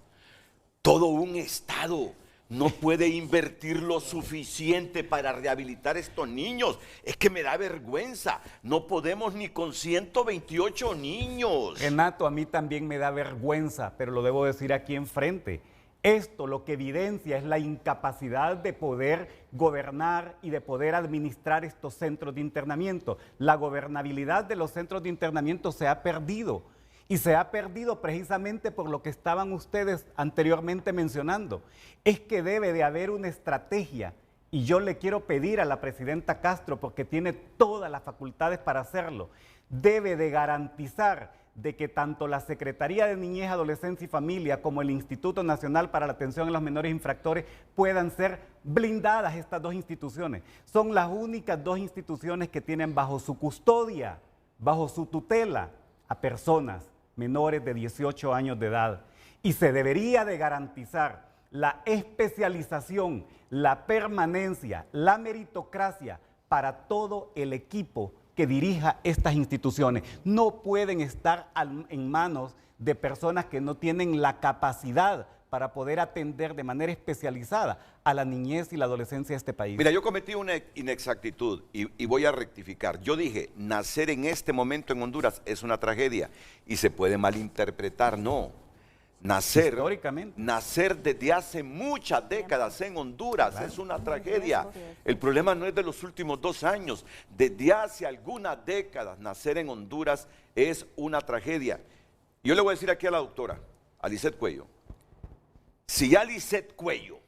todo un Estado no puede invertir lo suficiente para rehabilitar a estos niños. Es que me da vergüenza. No podemos ni con 128 niños. Renato, a mí también me da vergüenza, pero lo debo decir aquí enfrente. Esto lo que evidencia es la incapacidad de poder gobernar y de poder administrar estos centros de internamiento. La gobernabilidad de los centros de internamiento se ha perdido. Y se ha perdido precisamente por lo que estaban ustedes anteriormente mencionando. Es que debe de haber una estrategia, y yo le quiero pedir a la presidenta Castro, porque tiene todas las facultades para hacerlo, debe de garantizar de que tanto la Secretaría de Niñez, Adolescencia y Familia como el Instituto Nacional para la Atención a los Menores Infractores puedan ser blindadas estas dos instituciones. Son las únicas dos instituciones que tienen bajo su custodia, bajo su tutela, a personas menores de 18 años de edad. Y se debería de garantizar la especialización, la permanencia, la meritocracia para todo el equipo que dirija estas instituciones. No pueden estar en manos de personas que no tienen la capacidad para poder atender de manera especializada a la niñez y la adolescencia de este país. Mira, yo cometí una inexactitud y voy a rectificar. Yo dije, nacer en este momento en Honduras es una tragedia y se puede malinterpretar. No, nacer desde hace muchas décadas en Honduras es una tragedia. El problema no es de los últimos 2 años. Desde hace algunas décadas nacer en Honduras es una tragedia. Yo le voy a decir aquí a la doctora, a Lisette Cuello, si ya Lisette Cuello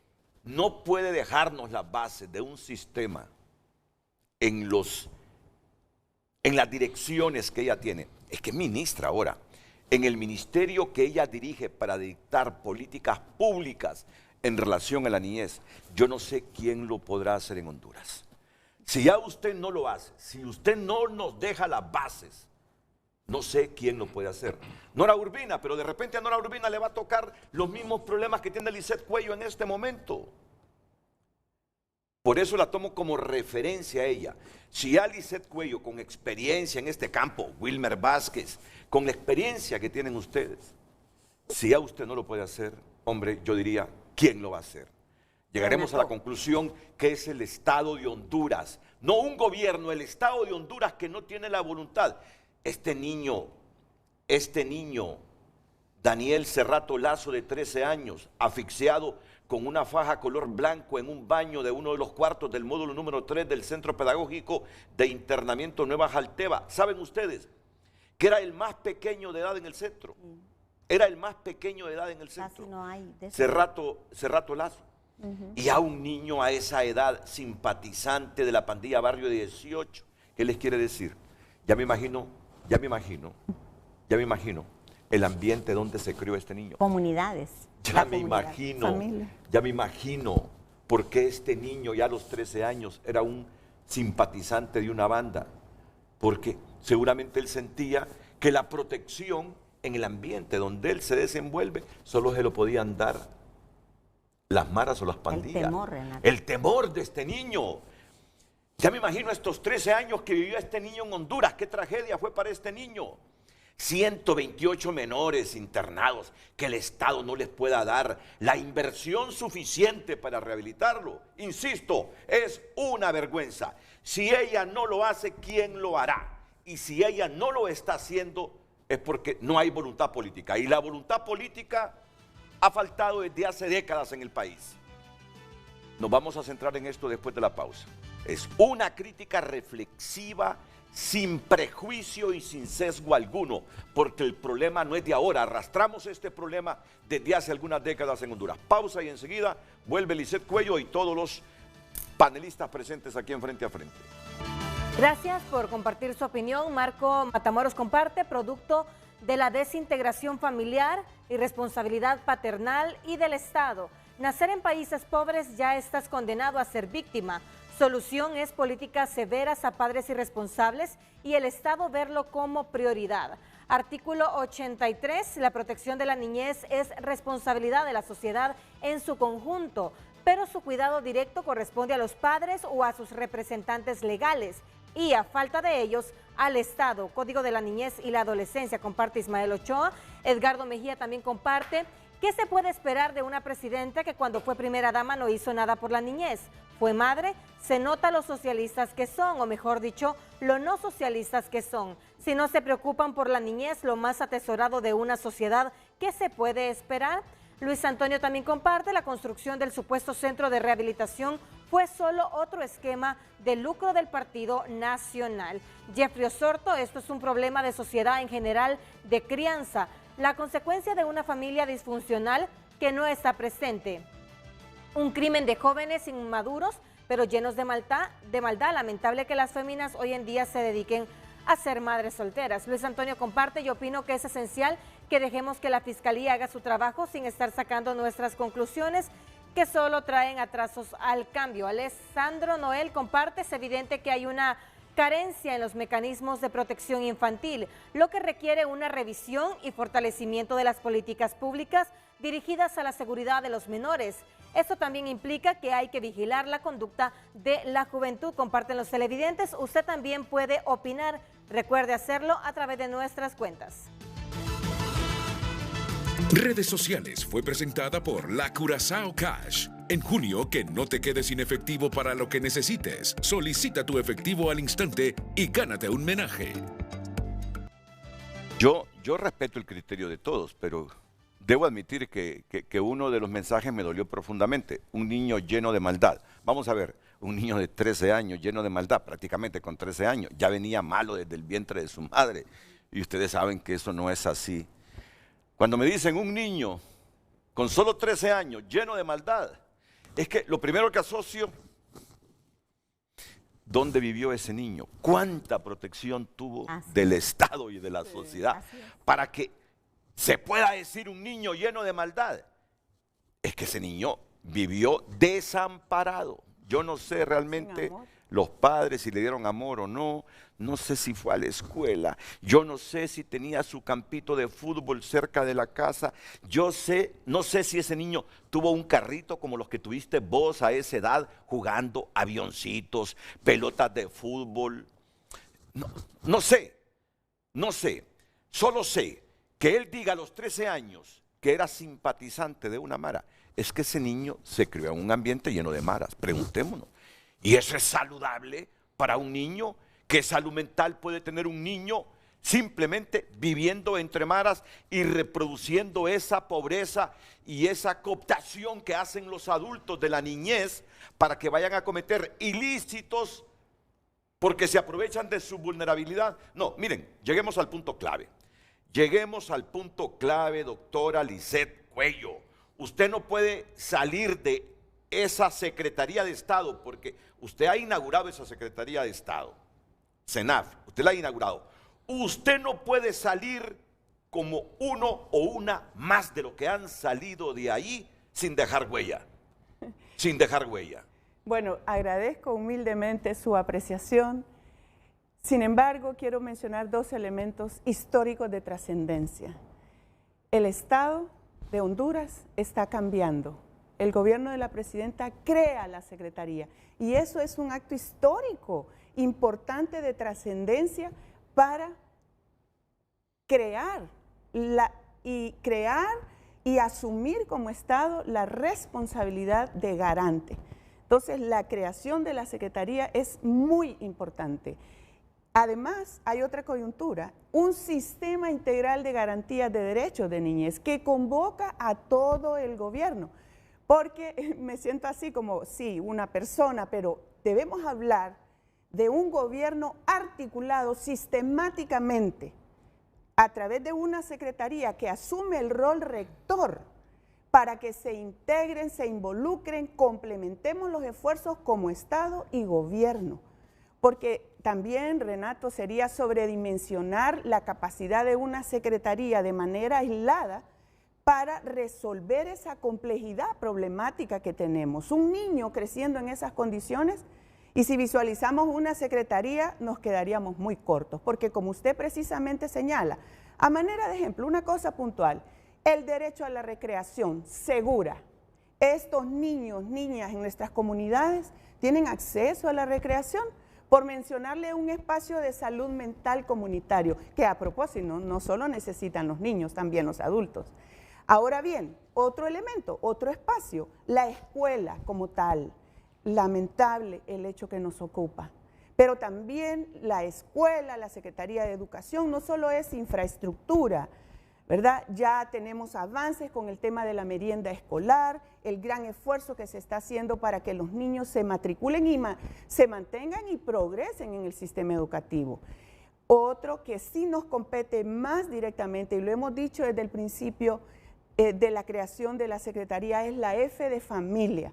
no puede dejarnos las bases de un sistema en las direcciones que ella tiene, es que es ministra ahora, en el ministerio que ella dirige para dictar políticas públicas en relación a la niñez, yo no sé quién lo podrá hacer en Honduras. Si ya usted no lo hace, si usted no nos deja las bases, no sé quién lo puede hacer. Nora Urbina, pero de repente a Nora Urbina le va a tocar los mismos problemas que tiene Lisette Cuello en este momento. Por eso la tomo como referencia a ella. Si a Lisette Cuello, con experiencia en este campo, Wilmer Vázquez, con la experiencia que tienen ustedes, si a usted no lo puede hacer, hombre, yo diría, ¿quién lo va a hacer? Llegaremos a la conclusión que es el Estado de Honduras, no un gobierno, el Estado de Honduras que no tiene la voluntad. Este niño, Daniel Cerrato Lazo, de 13 años, asfixiado con una faja color blanco en un baño de uno de los cuartos del módulo número 3 del Centro Pedagógico de Internamiento Nueva Jalteva. ¿Saben ustedes que era el más pequeño de edad en el centro? Era el más pequeño de edad en el centro. Casi no hay de eso. Cerrato Lazo. Y a un niño a esa edad, simpatizante de la pandilla Barrio 18, ¿qué les quiere decir? Ya me imagino el ambiente donde se crió este niño. Comunidades. Ya me imagino por qué este niño ya a los 13 años era un simpatizante de una banda. Porque seguramente él sentía que la protección en el ambiente donde él se desenvuelve solo se lo podían dar las maras o las pandillas. El temor, Renato. El temor de este niño. Ya me imagino estos 13 años que vivió este niño en Honduras. ¿Qué tragedia fue para este niño? 128 menores internados que el Estado no les pueda dar la inversión suficiente para rehabilitarlo. Insisto, es una vergüenza. Si ella no lo hace, ¿quién lo hará? Y si ella no lo está haciendo, es porque no hay voluntad política. Y la voluntad política ha faltado desde hace décadas en el país. Nos vamos a centrar en esto después de la pausa. Es una crítica reflexiva, sin prejuicio y sin sesgo alguno, porque el problema no es de ahora, arrastramos este problema desde hace algunas décadas en Honduras. Pausa y enseguida vuelve Lisette Cuello y todos los panelistas presentes aquí en Frente a Frente. Gracias por compartir su opinión. Marco Matamoros comparte, producto de la desintegración familiar, irresponsabilidad paternal y del Estado. Nacer en países pobres ya estás condenado a ser víctima. Solución es políticas severas a padres irresponsables y el Estado verlo como prioridad. Artículo 83, la protección de la niñez es responsabilidad de la sociedad en su conjunto, pero su cuidado directo corresponde a los padres o a sus representantes legales y, a falta de ellos, al Estado. Código de la Niñez y la Adolescencia, comparte Ismael Ochoa. Edgardo Mejía también comparte. ¿Qué se puede esperar de una presidenta que cuando fue primera dama no hizo nada por la niñez? Fue madre, se nota los socialistas que son, o mejor dicho, lo no socialistas que son. Si no se preocupan por la niñez, lo más atesorado de una sociedad, ¿qué se puede esperar? Luis Antonio también comparte, la construcción del supuesto centro de rehabilitación fue solo otro esquema de lucro del Partido Nacional. Jeffrey Osorto, esto es un problema de sociedad en general, de crianza, la consecuencia de una familia disfuncional que no está presente. Un crimen de jóvenes inmaduros, pero llenos de maldad. Lamentable que las féminas hoy en día se dediquen a ser madres solteras. Luis Antonio comparte, yo opino que es esencial que dejemos que la Fiscalía haga su trabajo sin estar sacando nuestras conclusiones que solo traen atrasos al cambio. Alessandro Noel comparte, es evidente que hay una carencia en los mecanismos de protección infantil, lo que requiere una revisión y fortalecimiento de las políticas públicas dirigidas a la seguridad de los menores. Esto también implica que hay que vigilar la conducta de la juventud. Comparten los televidentes, usted también puede opinar. Recuerde hacerlo a través de nuestras cuentas. Redes sociales fue presentada por La Curazao Cash. En junio, que no te quedes sin efectivo para lo que necesites. Solicita tu efectivo al instante y gánate un menaje. Yo respeto el criterio de todos, pero debo admitir que uno de los mensajes me dolió profundamente. Un niño lleno de maldad. Vamos a ver, un niño de 13 años lleno de maldad, prácticamente con 13 años. Ya venía malo desde el vientre de su madre. Y ustedes saben que eso no es así. Cuando me dicen un niño con solo 13 años lleno de maldad, es que lo primero que asocio, ¿dónde vivió ese niño? ¿Cuánta protección tuvo del Estado y de la sociedad para que se pueda decir un niño lleno de maldad? Es que ese niño vivió desamparado. Yo no sé realmente los padres si le dieron amor o no, no sé si fue a la escuela, yo no sé si tenía su campito de fútbol cerca de la casa, no sé si ese niño tuvo un carrito como los que tuviste vos a esa edad, jugando avioncitos, pelotas de fútbol. No sé, solo sé que él diga a los 13 años que era simpatizante de una mara, es que ese niño se crió en un ambiente lleno de maras, preguntémonos. ¿Y eso es saludable para un niño? ¿Qué salud mental puede tener un niño simplemente viviendo entre maras y reproduciendo esa pobreza y esa cooptación que hacen los adultos de la niñez para que vayan a cometer ilícitos porque se aprovechan de su vulnerabilidad? No, miren, lleguemos al punto clave. Lleguemos al punto clave, doctora Lisette Cuello. Usted no puede salir de esa Secretaría de Estado, porque usted ha inaugurado esa Secretaría de Estado, CENAF, usted la ha inaugurado. Usted no puede salir como uno o una más de lo que han salido de ahí sin dejar huella, sin dejar huella. Bueno, agradezco humildemente su apreciación. Sin embargo, quiero mencionar dos elementos históricos de trascendencia. El Estado de Honduras está cambiando. El gobierno de la presidenta crea la Secretaría y eso es un acto histórico, importante de trascendencia para crear y asumir como Estado la responsabilidad de garante. Entonces, la creación de la Secretaría es muy importante. Además, hay otra coyuntura, un sistema integral de garantías de derechos de niñez que convoca a todo el gobierno, porque me siento así como, sí, una persona, pero debemos hablar de un gobierno articulado sistemáticamente a través de una secretaría que asume el rol rector para que se integren, se involucren, complementemos los esfuerzos como Estado y gobierno. Porque también, Renato, sería sobredimensionar la capacidad de una secretaría de manera aislada para resolver esa complejidad problemática que tenemos. Un niño creciendo en esas condiciones, y si visualizamos una secretaría nos quedaríamos muy cortos, porque como usted precisamente señala, a manera de ejemplo, una cosa puntual, el derecho a la recreación segura. Estos niños, niñas en nuestras comunidades tienen acceso a la recreación. Por mencionarle un espacio de salud mental comunitario, que a propósito no solo necesitan los niños, también los adultos. Ahora bien, otro elemento, otro espacio, la escuela como tal. Lamentable el hecho que nos ocupa. Pero también la escuela, la Secretaría de Educación, no solo es infraestructura, ¿verdad? Ya tenemos avances con el tema de la merienda escolar, el gran esfuerzo que se está haciendo para que los niños se matriculen y se mantengan y progresen en el sistema educativo. Otro que sí nos compete más directamente, y lo hemos dicho desde el principio de la creación de la Secretaría, es la F de familia.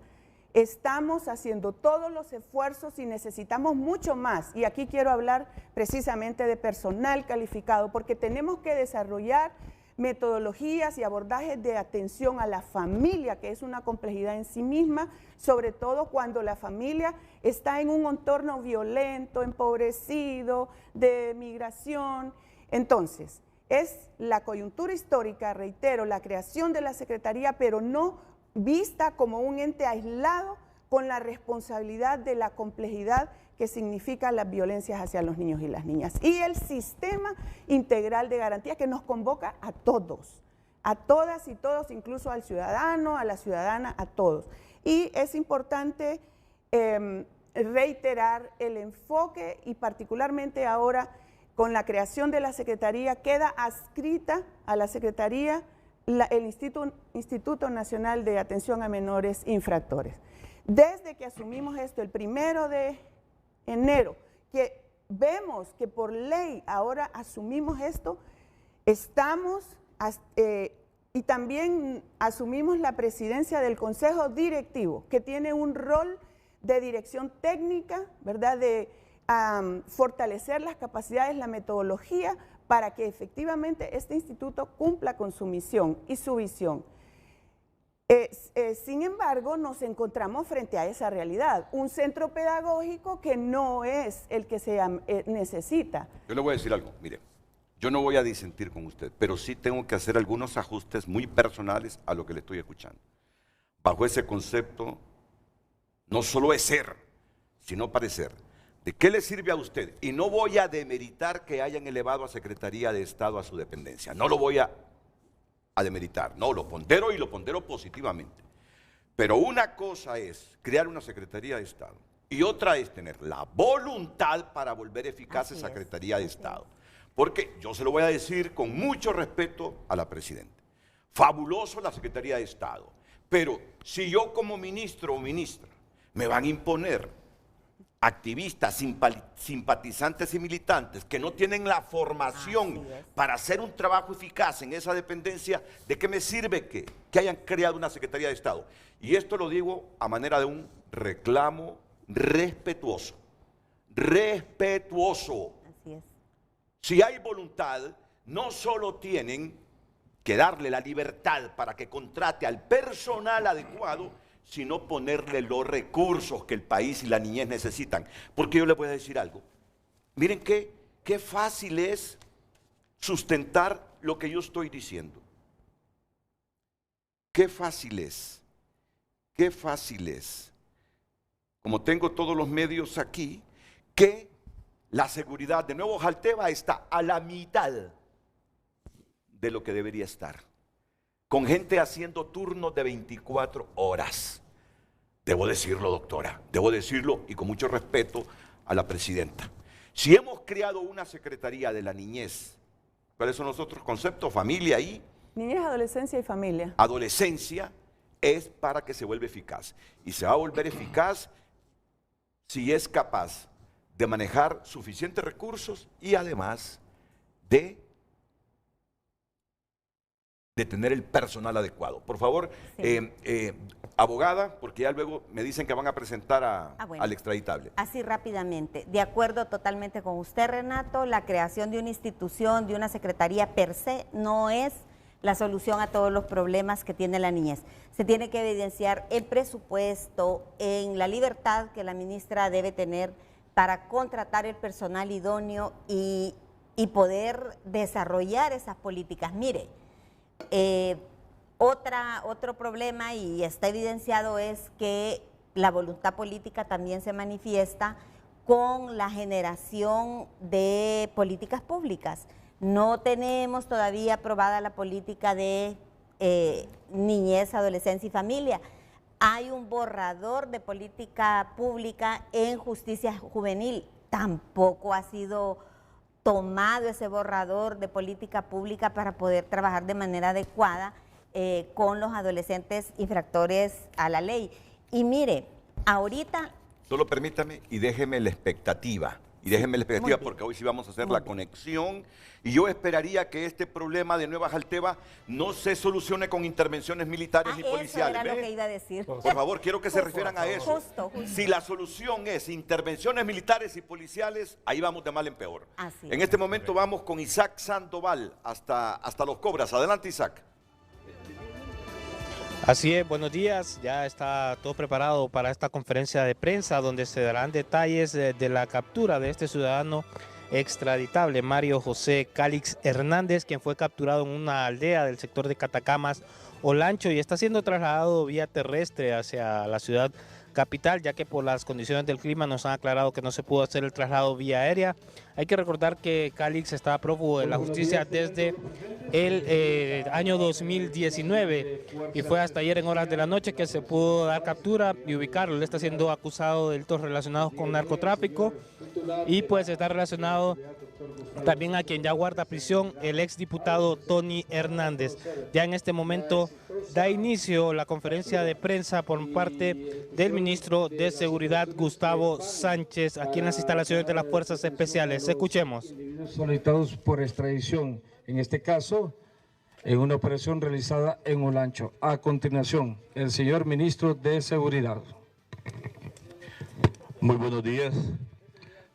Estamos haciendo todos los esfuerzos y necesitamos mucho más. Y aquí quiero hablar precisamente de personal calificado, porque tenemos que desarrollar metodologías y abordajes de atención a la familia, que es una complejidad en sí misma, sobre todo cuando la familia está en un entorno violento, empobrecido, de migración. Entonces, es la coyuntura histórica, reitero, la creación de la Secretaría, pero no vista como un ente aislado con la responsabilidad de la complejidad que significa las violencias hacia los niños y las niñas. Y el sistema integral de garantía que nos convoca a todos, a todas y todos, incluso al ciudadano, a la ciudadana, a todos. Y es importante reiterar el enfoque y particularmente ahora con la creación de la Secretaría queda adscrita a la Secretaría el Instituto Nacional de Atención a Menores Infractores. Desde que asumimos esto el 1 de enero, que vemos que por ley ahora asumimos esto, estamos y también asumimos la presidencia del Consejo Directivo, que tiene un rol de dirección técnica, ¿verdad?, de fortalecer las capacidades, la metodología, para que efectivamente este instituto cumpla con su misión y su visión. Sin embargo, nos encontramos frente a esa realidad, un centro pedagógico que no es el que se necesita. Yo le voy a decir algo, mire, yo no voy a disentir con usted, pero sí tengo que hacer algunos ajustes muy personales a lo que le estoy escuchando. Bajo ese concepto, no solo es ser, sino parecer. ¿De qué le sirve a usted? Y no voy a demeritar que hayan elevado a Secretaría de Estado a su dependencia, no lo voy a demeritar, no, lo pondero y lo pondero positivamente. Pero una cosa es crear una Secretaría de Estado y otra es tener la voluntad para volver eficaz esa Secretaría de Estado. Porque yo se lo voy a decir con mucho respeto a la Presidenta. Fabuloso la Secretaría de Estado, pero si yo como ministro o ministra me van a imponer activistas, simpatizantes y militantes que no tienen la formación para hacer un trabajo eficaz en esa dependencia, ¿de qué me sirve que hayan creado una Secretaría de Estado? Y esto lo digo a manera de un reclamo respetuoso. Respetuoso. Así es. Si hay voluntad, no solo tienen que darle la libertad para que contrate al personal adecuado, sino ponerle los recursos que el país y la niñez necesitan. Porque yo les voy a decir algo. Miren qué fácil es sustentar lo que yo estoy diciendo. Qué fácil es. Qué fácil es. Como tengo todos los medios aquí, que la seguridad de Nuevo Jalteva está a la mitad de lo que debería estar, con gente haciendo turnos de 24 horas. Debo decirlo, doctora, debo decirlo y con mucho respeto a la Presidenta. Si hemos creado una Secretaría de la Niñez, ¿cuáles son los otros conceptos? Familia y... Niñez, adolescencia y familia. Adolescencia es para que se vuelva eficaz. Y se va a volver eficaz si es capaz de manejar suficientes recursos y además de tener el personal adecuado. Por favor, abogada, porque ya luego me dicen que van a presentar al extraditable. Así rápidamente, de acuerdo totalmente con usted, Renato, la creación de una institución, de una secretaría per se, no es la solución a todos los problemas que tiene la niñez. Se tiene que evidenciar el presupuesto, en la libertad que la ministra debe tener para contratar el personal idóneo y poder desarrollar esas políticas. Mire, otro problema, y está evidenciado, es que la voluntad política también se manifiesta con la generación de políticas públicas. No tenemos todavía aprobada la política de niñez, adolescencia y familia. Hay un borrador de política pública en justicia juvenil. Tampoco ha sido tomado ese borrador de política pública para poder trabajar de manera adecuada con los adolescentes infractores a la ley. Y mire, ahorita... Solo permítame y déjeme la expectativa. Porque hoy sí vamos a hacer la conexión. Y yo esperaría que este problema de Nueva Jalteva no se solucione con intervenciones militares y policiales. Eso era lo que iba a decir. Por favor, quiero que se refieran a eso. Justo. Si la solución es intervenciones militares y policiales, ahí vamos de mal en peor. Así en este momento vamos con Isaac Sandoval hasta Los Cobras. Adelante, Isaac. Así es, buenos días. Ya está todo preparado para esta conferencia de prensa donde se darán detalles de la captura de este ciudadano extraditable, Mario José Calix Hernández, quien fue capturado en una aldea del sector de Catacamas, Olancho, y está siendo trasladado vía terrestre hacia la ciudad capital, ya que por las condiciones del clima nos han aclarado que no se pudo hacer el traslado vía aérea. Hay que recordar que Calix está prófugo de la justicia desde el año 2019 y fue hasta ayer en horas de la noche que se pudo dar captura y ubicarlo. Él está siendo acusado de delitos relacionados con narcotráfico y pues está relacionado también a quien ya guarda prisión, el exdiputado Tony Hernández. Ya en este momento da inicio la conferencia de prensa por parte del ministro de Seguridad, Gustavo Sánchez, aquí en las instalaciones de las Fuerzas Especiales. Escuchemos. Solicitados por extradición, en este caso, en una operación realizada en Olancho. A continuación, el señor ministro de Seguridad. Muy buenos días.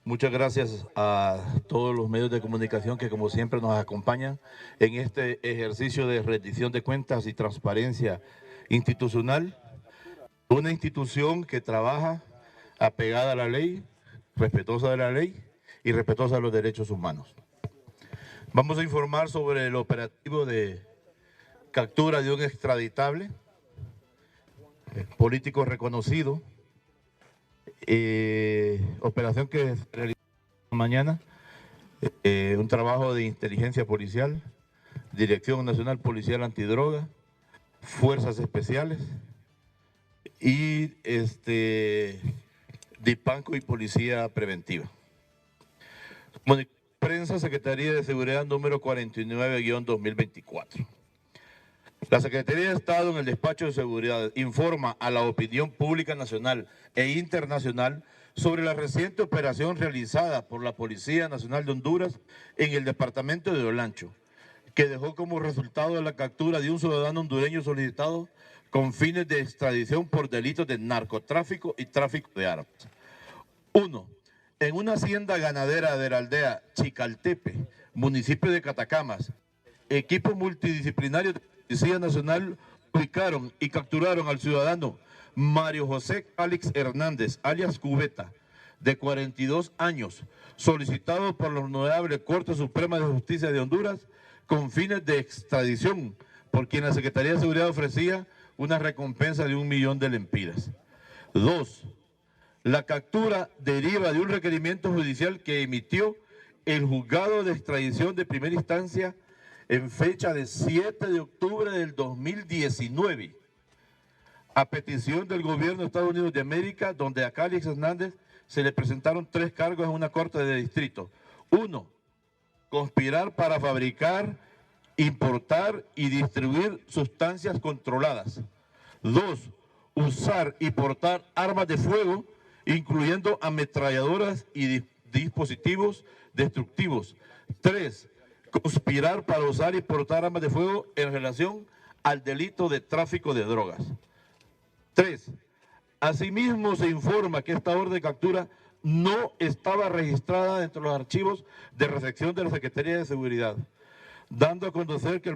Muchas gracias a todos los medios de comunicación que como siempre nos acompañan en este ejercicio de rendición de cuentas y transparencia institucional. Una institución que trabaja apegada a la ley, respetuosa de la ley y respetuosa de los derechos humanos. Vamos a informar sobre el operativo de captura de un extraditable, político reconocido, operación que realizó mañana, un trabajo de inteligencia policial, Dirección Nacional Policial Antidroga, Fuerzas Especiales y DIPANCO y Policía Preventiva. Prensa, Secretaría de Seguridad número 49-2024. La Secretaría de Estado en el Despacho de Seguridad informa a la opinión pública nacional e internacional sobre la reciente operación realizada por la Policía Nacional de Honduras en el departamento de Olancho, que dejó como resultado la captura de un ciudadano hondureño solicitado con fines de extradición por delitos de narcotráfico y tráfico de armas. 1. En una hacienda ganadera de la aldea Chicaltepe, municipio de Catacamas, equipos multidisciplinarios de Policía Nacional ubicaron y capturaron al ciudadano Mario José Calix Hernández, alias Cubeta, de 42 años, solicitado por la Honorable Corte Suprema de Justicia de Honduras con fines de extradición, por quien la Secretaría de Seguridad ofrecía una recompensa de 1 millón de lempiras. 2. La captura deriva de un requerimiento judicial que emitió el Juzgado de Extradición de Primera Instancia en fecha de 7 de octubre del 2019, a petición del gobierno de Estados Unidos de América, donde a Calix Hernández se le presentaron 3 cargos en una corte de distrito. 1. Conspirar para fabricar, importar y distribuir sustancias controladas. 2. Usar y portar armas de fuego, incluyendo ametralladoras y dispositivos destructivos. 3. Conspirar para usar y portar armas de fuego en relación al delito de tráfico de drogas. 3. Asimismo, se informa que esta orden de captura no estaba registrada dentro de los archivos de recepción de la Secretaría de Seguridad, dando a conocer que en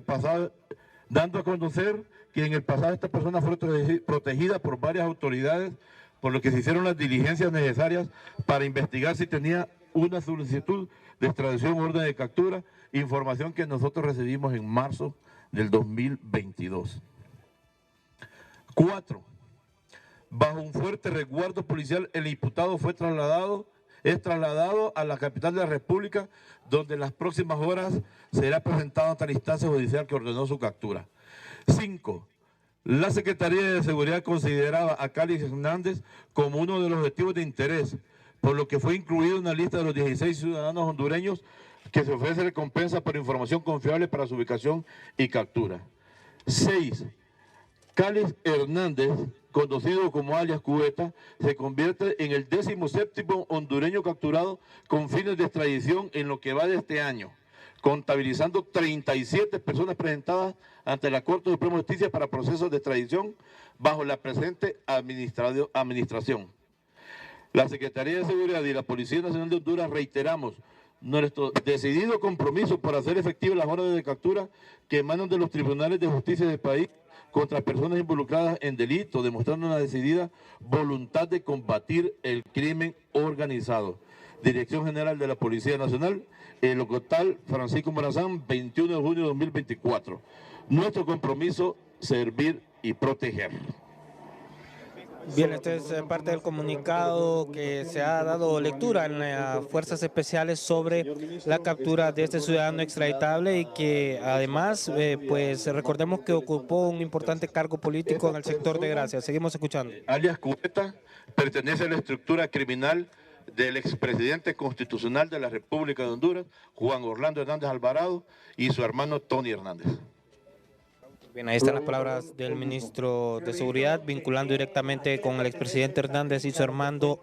el pasado esta persona fue protegida por varias autoridades, por lo que se hicieron las diligencias necesarias para investigar si tenía una solicitud de extradición o orden de captura, información que nosotros recibimos en marzo del 2022. 4. Bajo un fuerte resguardo policial, el imputado es trasladado a la capital de la República, donde en las próximas horas será presentado ante la instancia judicial que ordenó su captura. 5. La Secretaría de Seguridad consideraba a Calix Hernández como uno de los objetivos de interés, por lo que fue incluido en la lista de los 16 ciudadanos hondureños que se ofrece recompensa por información confiable para su ubicación y captura. 6. Calix Hernández, conocido como alias Cubeta, se convierte en el 17º hondureño capturado con fines de extradición en lo que va de este año, contabilizando 37 personas presentadas ante la Corte Suprema de Justicia para procesos de extradición bajo la presente administración. La Secretaría de Seguridad y la Policía Nacional de Honduras reiteramos nuestro decidido compromiso para hacer efectivas las órdenes de captura que emanan de los tribunales de justicia del país contra personas involucradas en delitos, demostrando una decidida voluntad de combatir el crimen organizado. Dirección General de la Policía Nacional, el local Francisco Morazán, 21 de junio de 2024. Nuestro compromiso, servir y proteger. Bien, este es parte del comunicado que se ha dado lectura en las Fuerzas Especiales sobre la captura de este ciudadano extraditable y que además, pues recordemos que ocupó un importante cargo político en el sector de Gracia. Seguimos escuchando. Alias Cubeta pertenece a la estructura criminal del expresidente constitucional de la República de Honduras, Juan Orlando Hernández Alvarado, y su hermano Tony Hernández. Bien, ahí están las palabras del ministro de Seguridad, vinculando directamente con el expresidente Hernández y su hermano,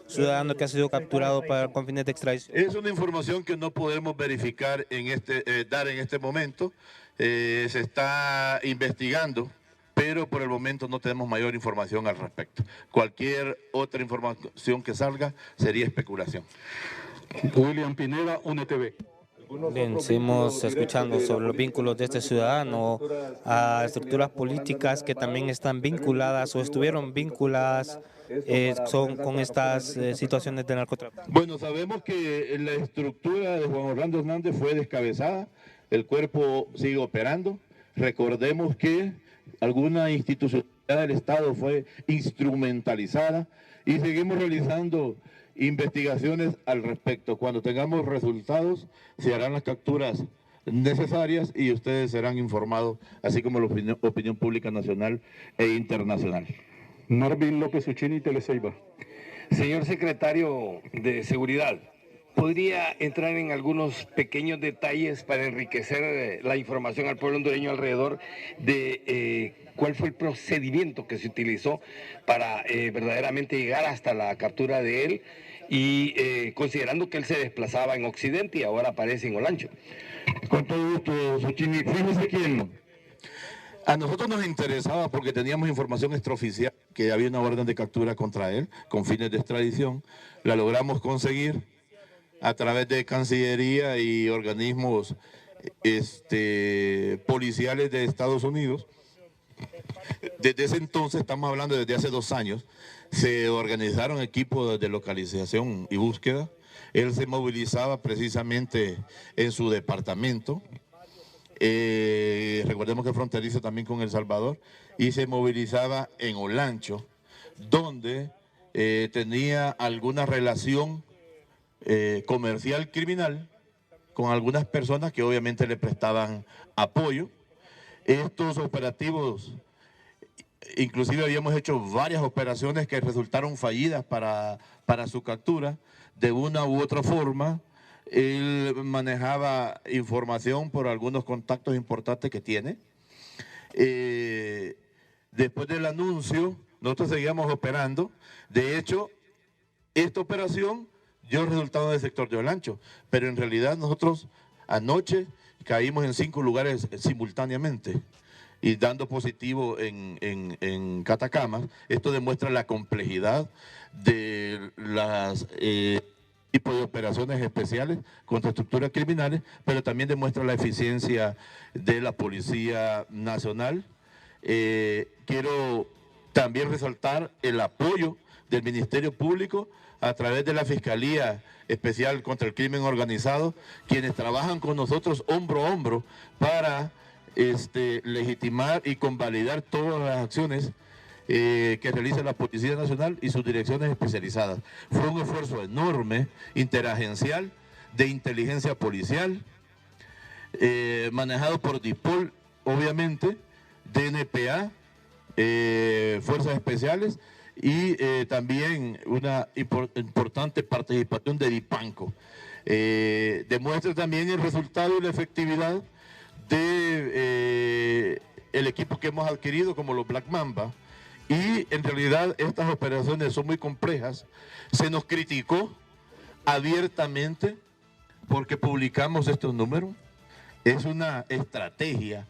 ciudadano que ha sido capturado con fines de extradición. Es una información que no podemos verificar dar en este momento. Se está investigando, pero por el momento no tenemos mayor información al respecto. Cualquier otra información que salga sería especulación. William Pineda, UNETV. Bien, seguimos escuchando sobre los vínculos de este ciudadano a estructuras políticas que también están vinculadas o estuvieron vinculadas con estas situaciones de narcotráfico. Bueno, sabemos que la estructura de Juan Orlando Hernández fue descabezada, el cuerpo sigue operando. Recordemos que alguna institucionalidad del Estado fue instrumentalizada y seguimos realizando investigaciones al respecto. Cuando tengamos resultados, se harán las capturas necesarias y ustedes serán informados, así como la opinión pública nacional e internacional. Marvin López Uchini, Teleceiba. Señor secretario de Seguridad, ¿podría entrar en algunos pequeños detalles para enriquecer la información al pueblo hondureño alrededor de cuál fue el procedimiento que se utilizó para verdaderamente llegar hasta la captura de él y considerando que él se desplazaba en Occidente y ahora aparece en Olancho? Con todo gusto, Suchini. Fíjese que a nosotros nos interesaba porque teníamos información extraoficial que había una orden de captura contra él con fines de extradición. La logramos conseguir a través de Cancillería y organismos policiales de Estados Unidos. Desde ese entonces, estamos hablando desde hace 2 años, se organizaron equipos de localización y búsqueda. Él se movilizaba precisamente en su departamento. Recordemos que es fronterizo también con El Salvador, y se movilizaba en Olancho, donde tenía alguna relación comercial criminal con algunas personas que obviamente le prestaban apoyo. Estos operativos, inclusive habíamos hecho varias operaciones que resultaron fallidas para su captura. De una u otra forma, él manejaba información por algunos contactos importantes que tiene. Después del anuncio, nosotros seguíamos operando. De hecho, esta operación dio resultado del sector de Olancho, pero en realidad nosotros anoche caímos en 5 lugares simultáneamente y dando positivo en Catacamas. Esto demuestra la complejidad de las tipos de operaciones especiales contra estructuras criminales, pero también demuestra la eficiencia de la Policía Nacional. Quiero también resaltar el apoyo del Ministerio Público a través de la Fiscalía Especial contra el Crimen Organizado, quienes trabajan con nosotros hombro a hombro para legitimar y convalidar todas las acciones que realiza la Policía Nacional y sus direcciones especializadas. Fue un esfuerzo enorme, interagencial, de inteligencia policial, manejado por DIPOL, obviamente, DNPA, Fuerzas Especiales, y también una importante participación de DIPANCO. Demuestra también el resultado y la efectividad de el equipo que hemos adquirido como los Black Mamba, y en realidad estas operaciones son muy complejas. Se nos criticó abiertamente porque publicamos estos números. Es una estrategia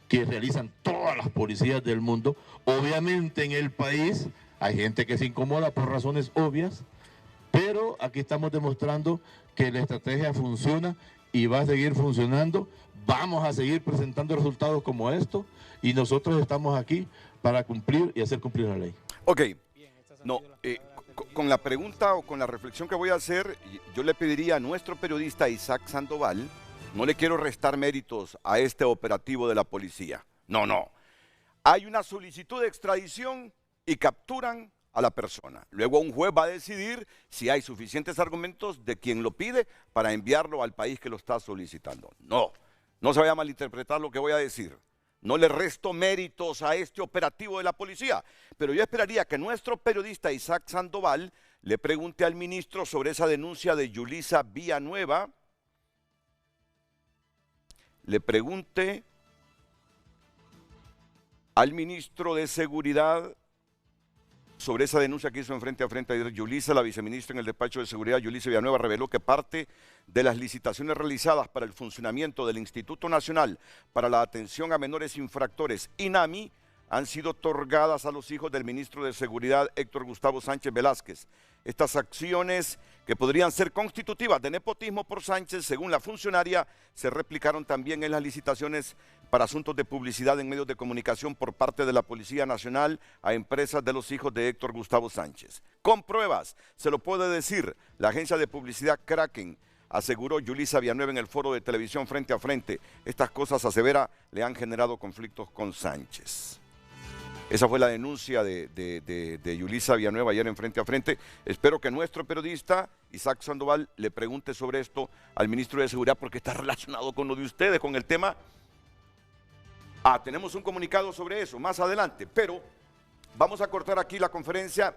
que realizan todas las policías del mundo. Obviamente en el país hay gente que se incomoda por razones obvias, pero aquí estamos demostrando que la estrategia funciona y va a seguir funcionando. Vamos a seguir presentando resultados como estos y nosotros estamos aquí para cumplir y hacer cumplir la ley. Ok, no, con la pregunta o con la reflexión que voy a hacer, yo le pediría a nuestro periodista Isaac Sandoval, no le quiero restar méritos a este operativo de la policía. No, no. Hay una solicitud de extradición y capturan a la persona. Luego un juez va a decidir si hay suficientes argumentos de quien lo pide para enviarlo al país que lo está solicitando. No, no se vaya a malinterpretar lo que voy a decir. No le resto méritos a este operativo de la policía, pero yo esperaría que nuestro periodista Isaac Sandoval le pregunté al ministro sobre esa denuncia de Yulisa Villanueva. Le pregunté al ministro de Seguridad sobre esa denuncia que hizo en Frente a Frente ayer Yulisa. La viceministra en el despacho de seguridad, Yulisa Villanueva, reveló que parte de las licitaciones realizadas para el funcionamiento del Instituto Nacional para la Atención a Menores Infractores, INAMI, han sido otorgadas a los hijos del ministro de Seguridad, Héctor Gustavo Sánchez Velázquez. Estas acciones, que podrían ser constitutivas de nepotismo por Sánchez, según la funcionaria, se replicaron también en las licitaciones para asuntos de publicidad en medios de comunicación por parte de la Policía Nacional a empresas de los hijos de Héctor Gustavo Sánchez. Con pruebas, se lo puede decir, la agencia de publicidad Kraken, aseguró Yulisa Villanueva en el foro de televisión Frente a Frente. Estas cosas, asevera, le han generado conflictos con Sánchez. Esa fue la denuncia de Yulisa Villanueva ayer en Frente a Frente. Espero que nuestro periodista, Isaac Sandoval, le pregunte sobre esto al ministro de Seguridad, porque está relacionado con lo de ustedes, con el tema. Tenemos un comunicado sobre eso más adelante, pero vamos a cortar aquí la conferencia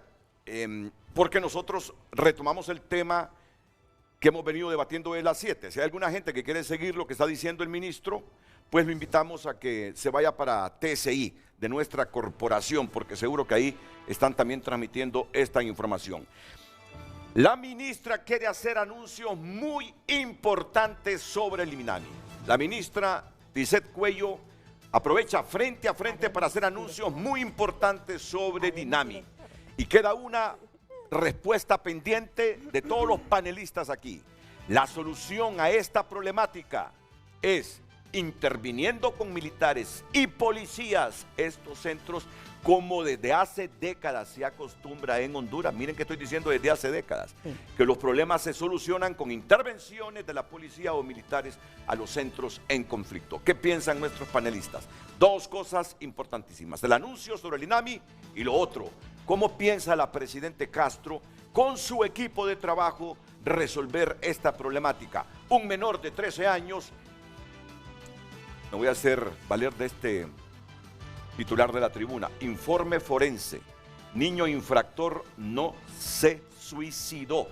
porque nosotros retomamos el tema que hemos venido debatiendo de las 7. Si hay alguna gente que quiere seguir lo que está diciendo el ministro, pues lo invitamos a que se vaya para TSI de nuestra corporación, porque seguro que ahí están también transmitiendo esta información. La ministra quiere hacer anuncios muy importantes sobre el INAMI. La ministra Lisset Cuello aprovecha Frente a Frente para hacer anuncios muy importantes sobre el INAMI. Y queda una respuesta pendiente de todos los panelistas aquí. La solución a esta problemática es interviniendo con militares y policías estos centros, como desde hace décadas se acostumbra en Honduras. Miren que estoy diciendo desde hace décadas, que los problemas se solucionan con intervenciones de la policía o militares a los centros en conflicto. ¿Qué piensan nuestros panelistas? Dos cosas importantísimas: el anuncio sobre el INAMI y lo otro, ¿cómo piensa la presidenta Castro con su equipo de trabajo resolver esta problemática? Un menor de 13 años, me voy a hacer valer de este titular de la tribuna, informe forense, niño infractor no se suicidó,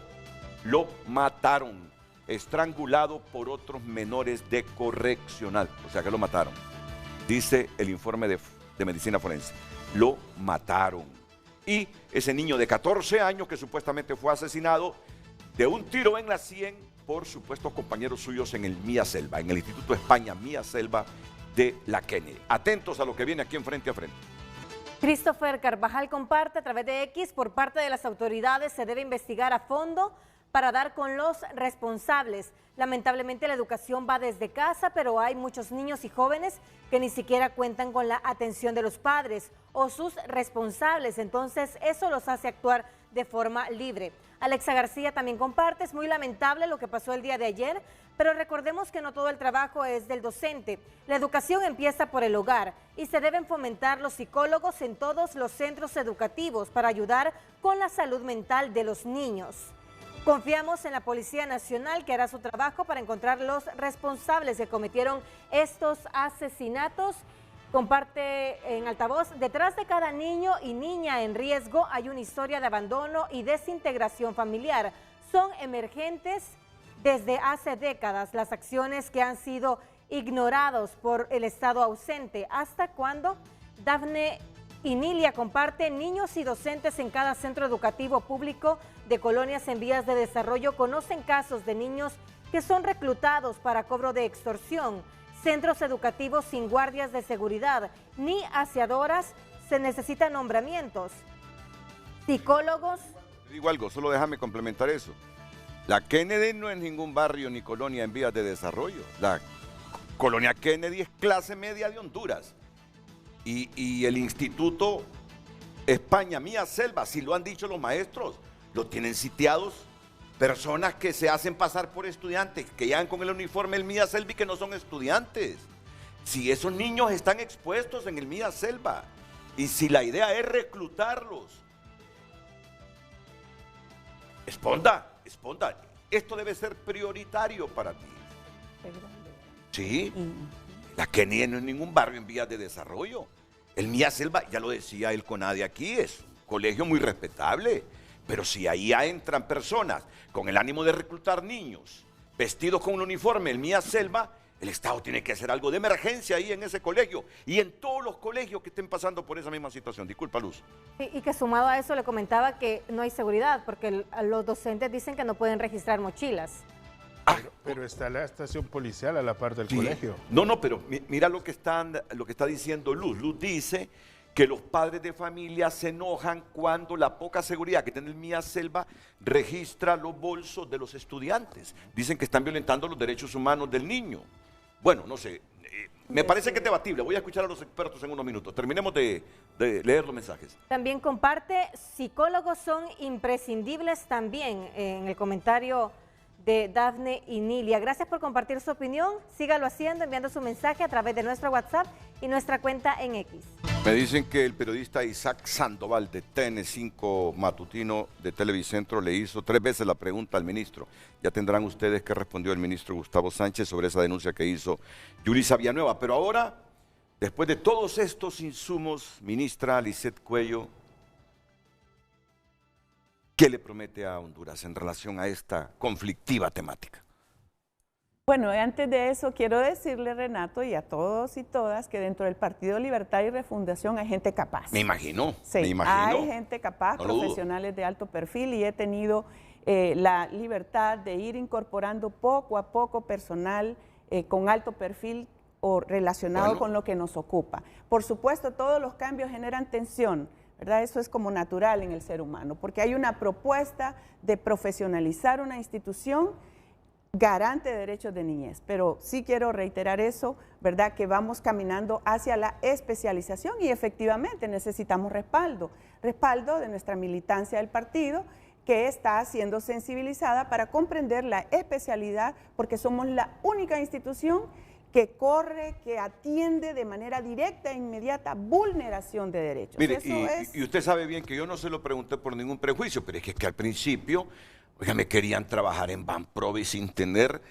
lo mataron, estrangulado por otros menores de correccional, o sea que lo mataron, dice el informe de medicina forense, lo mataron. Y ese niño de 14 años que supuestamente fue asesinado de un tiro en la sien por supuestos compañeros suyos en el Mía Selva, en el Instituto España Mía Selva de la Kennedy. Atentos a lo que viene aquí en Frente a Frente. Christopher Carvajal comparte a través de X: por parte de las autoridades se debe investigar a fondo para dar con los responsables. Lamentablemente la educación va desde casa, pero hay muchos niños y jóvenes que ni siquiera cuentan con la atención de los padres o sus responsables, entonces eso los hace actuar de forma libre. Alexa García también comparte: es muy lamentable lo que pasó el día de ayer, pero recordemos que no todo el trabajo es del docente. La educación empieza por el hogar y se deben fomentar los psicólogos en todos los centros educativos para ayudar con la salud mental de los niños. Confiamos en la Policía Nacional, que hará su trabajo para encontrar los responsables que cometieron estos asesinatos. Comparte en altavoz: detrás de cada niño y niña en riesgo hay una historia de abandono y desintegración familiar. Son emergentes desde hace décadas las acciones que han sido ignorados por el Estado ausente. ¿Hasta cuándo? Dafne Inilia comparte: niños y docentes en cada centro educativo público de colonias en vías de desarrollo conocen casos de niños que son reclutados para cobro de extorsión. Centros educativos sin guardias de seguridad ni aseadoras, se necesitan nombramientos. Psicólogos. Te digo algo, solo déjame complementar eso. La Kennedy no es ningún barrio ni colonia en vías de desarrollo. La colonia Kennedy es clase media de Honduras. Y el Instituto España Mía Selva, si lo han dicho los maestros, lo tienen sitiados personas que se hacen pasar por estudiantes, que llegan con el uniforme del Mía Selva y que no son estudiantes. Si esos niños están expuestos en el Mía Selva y si la idea es reclutarlos, Esponda, esto debe ser prioritario para ti. Sí, la Kennedy no es ningún barrio en vías de desarrollo. El Mía Selva, ya lo decía el CONADE aquí, es un colegio muy respetable, pero si ahí ya entran personas con el ánimo de reclutar niños, vestidos con un uniforme, el Mía Selva, el Estado tiene que hacer algo de emergencia ahí en ese colegio y en todos los colegios que estén pasando por esa misma situación. Disculpa, Luz. Y que sumado a eso le comentaba que no hay seguridad porque los docentes dicen que no pueden registrar mochilas. Pero está la estación policial a la par del colegio. No, pero mira lo que está diciendo Luz. Luz dice que los padres de familia se enojan cuando la poca seguridad que tiene el Mía Selva registra los bolsos de los estudiantes. Dicen que están violentando los derechos humanos del niño. Bueno, no sé, me parece que es debatible. Voy a escuchar a los expertos en unos minutos. Terminemos de leer los mensajes. También comparte, psicólogos son imprescindibles también, en el comentario de Dafne y Nilia. Gracias por compartir su opinión. Sígalo haciendo, enviando su mensaje a través de nuestro WhatsApp y nuestra cuenta en X. Me dicen que el periodista Isaac Sandoval de TN5 Matutino de Televicentro le hizo 3 veces la pregunta al ministro. Ya tendrán ustedes qué respondió el ministro Gustavo Sánchez sobre esa denuncia que hizo Yulisa Villanueva. Pero ahora, después de todos estos insumos, ministra Lisset Cuello, ¿qué le promete a Honduras en relación a esta conflictiva temática? Bueno, antes de eso quiero decirle, Renato, y a todos y todas, que dentro del Partido Libertad y Refundación hay gente capaz. Me imagino, sí, me imagino. Hay gente capaz, no profesionales de alto perfil, y he tenido la libertad de ir incorporando poco a poco personal con alto perfil o relacionado con lo que nos ocupa. Por supuesto, todos los cambios generan tensión, ¿verdad? Eso es como natural en el ser humano, porque hay una propuesta de profesionalizar una institución garante de derechos de niñez, pero sí quiero reiterar eso, ¿verdad? Que vamos caminando hacia la especialización y efectivamente necesitamos respaldo de nuestra militancia del partido, que está siendo sensibilizada para comprender la especialidad, porque somos la única institución que corre, que atiende de manera directa e inmediata vulneración de derechos. Mire, y usted sabe bien que yo no se lo pregunté por ningún prejuicio, pero es que al principio, oiga, me querían trabajar en Banprovi sin tener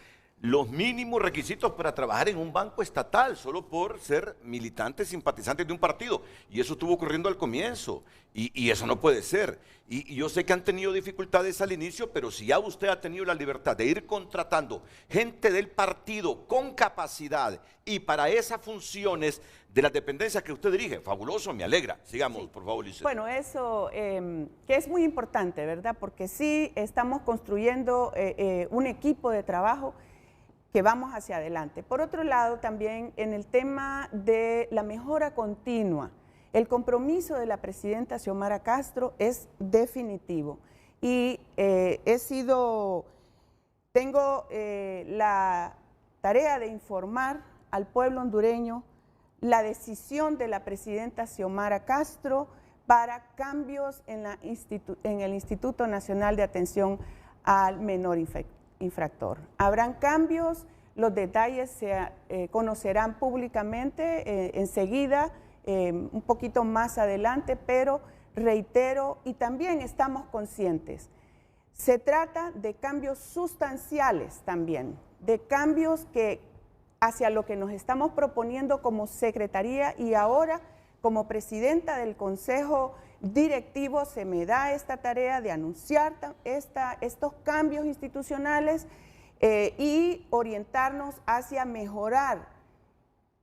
los mínimos requisitos para trabajar en un banco estatal, solo por ser militantes, simpatizantes de un partido. Y eso estuvo ocurriendo al comienzo, y eso no puede ser. Y yo sé que han tenido dificultades al inicio, pero si ya usted ha tenido la libertad de ir contratando gente del partido con capacidad y para esas funciones de las dependencias que usted dirige, fabuloso, me alegra. Sigamos, por favor, Lisset. Bueno, eso que es muy importante, ¿verdad? Porque sí estamos construyendo un equipo de trabajo que vamos hacia adelante. Por otro lado, también en el tema de la mejora continua, el compromiso de la presidenta Xiomara Castro es definitivo. Y tengo la tarea de informar al pueblo hondureño la decisión de la presidenta Xiomara Castro para cambios en el Instituto Nacional de Atención al Menor Infractor. Habrán cambios, los detalles se conocerán públicamente enseguida, un poquito más adelante, pero reitero y también estamos conscientes. Se trata de cambios sustanciales también, de cambios que hacia lo que nos estamos proponiendo como Secretaría, y ahora como presidenta del Consejo Directivo se me da esta tarea de anunciar estos cambios institucionales y orientarnos hacia mejorar.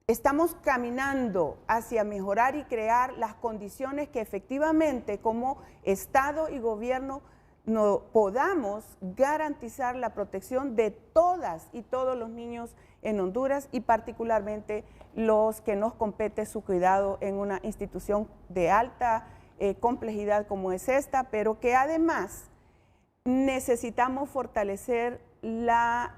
Estamos caminando hacia mejorar y crear las condiciones que efectivamente como Estado y Gobierno podamos garantizar la protección de todas y todos los niños en Honduras, y particularmente los que nos compete su cuidado en una institución de alta complejidad como es esta, pero que además necesitamos fortalecer la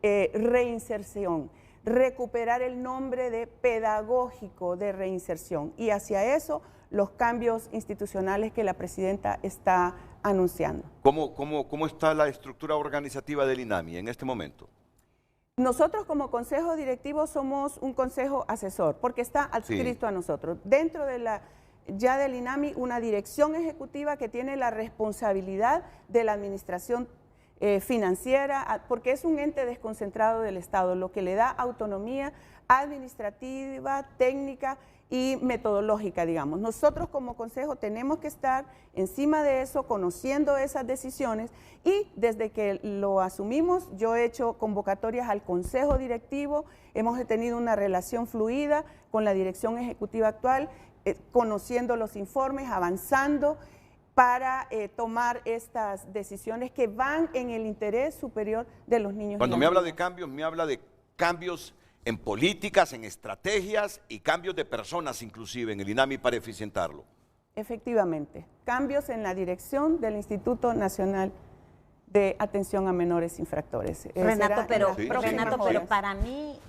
reinserción, recuperar el nombre de pedagógico de reinserción, y hacia eso los cambios institucionales que la presidenta está anunciando. ¿Cómo está la estructura organizativa del INAMI en este momento? Nosotros como consejo directivo somos un consejo asesor, porque está adscrito a nosotros. Dentro de ya del INAMI, una dirección ejecutiva que tiene la responsabilidad de la administración financiera, porque es un ente desconcentrado del Estado, lo que le da autonomía administrativa, técnica y metodológica, digamos. Nosotros como consejo tenemos que estar encima de eso, conociendo esas decisiones, y desde que lo asumimos, yo he hecho convocatorias al consejo directivo, hemos tenido una relación fluida con la dirección ejecutiva actual, conociendo los informes, avanzando para tomar estas decisiones que van en el interés superior de los niños. Cuando me habla de cambios, me habla de cambios en políticas, en estrategias y cambios de personas inclusive en el INAMI para eficientarlo. Efectivamente, cambios en la dirección del Instituto Nacional de Atención a Menores Infractores. Renato, pero para mí,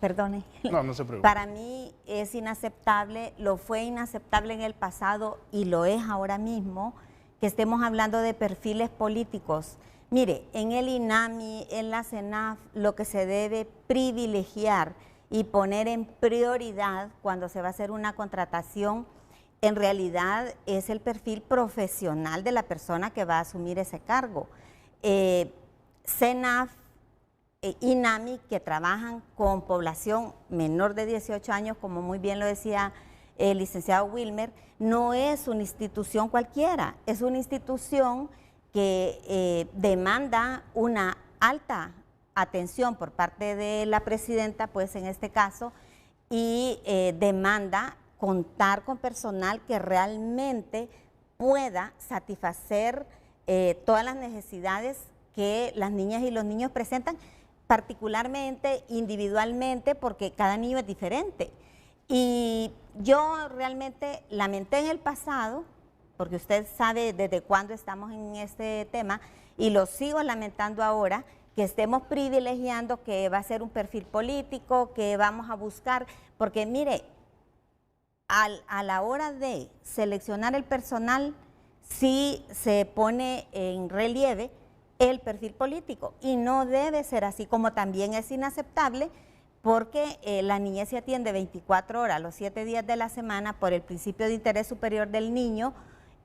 perdone. No se preocupe. Para mí es inaceptable, lo fue inaceptable en el pasado y lo es ahora mismo, que estemos hablando de perfiles políticos. Mire, en el INAMI, en la CENAF, lo que se debe privilegiar y poner en prioridad cuando se va a hacer una contratación, en realidad es el perfil profesional de la persona que va a asumir ese cargo. CENAF, INAMI, que trabajan con población menor de 18 años, como muy bien lo decía el licenciado Wilmer, no es una institución cualquiera, es una institución que demanda una alta atención por parte de la presidenta, pues en este caso, y demanda contar con personal que realmente pueda satisfacer todas las necesidades que las niñas y los niños presentan, particularmente individualmente, porque cada niño es diferente. Y yo realmente lamenté en el pasado, porque usted sabe desde cuándo estamos en este tema, y lo sigo lamentando ahora, que estemos privilegiando que va a ser un perfil político, que vamos a buscar, porque mire, a la hora de seleccionar el personal, sí se pone en relieve el perfil político, y no debe ser así, como también es inaceptable, porque la niñez se atiende 24 horas, los 7 días de la semana, por el principio de interés superior del niño,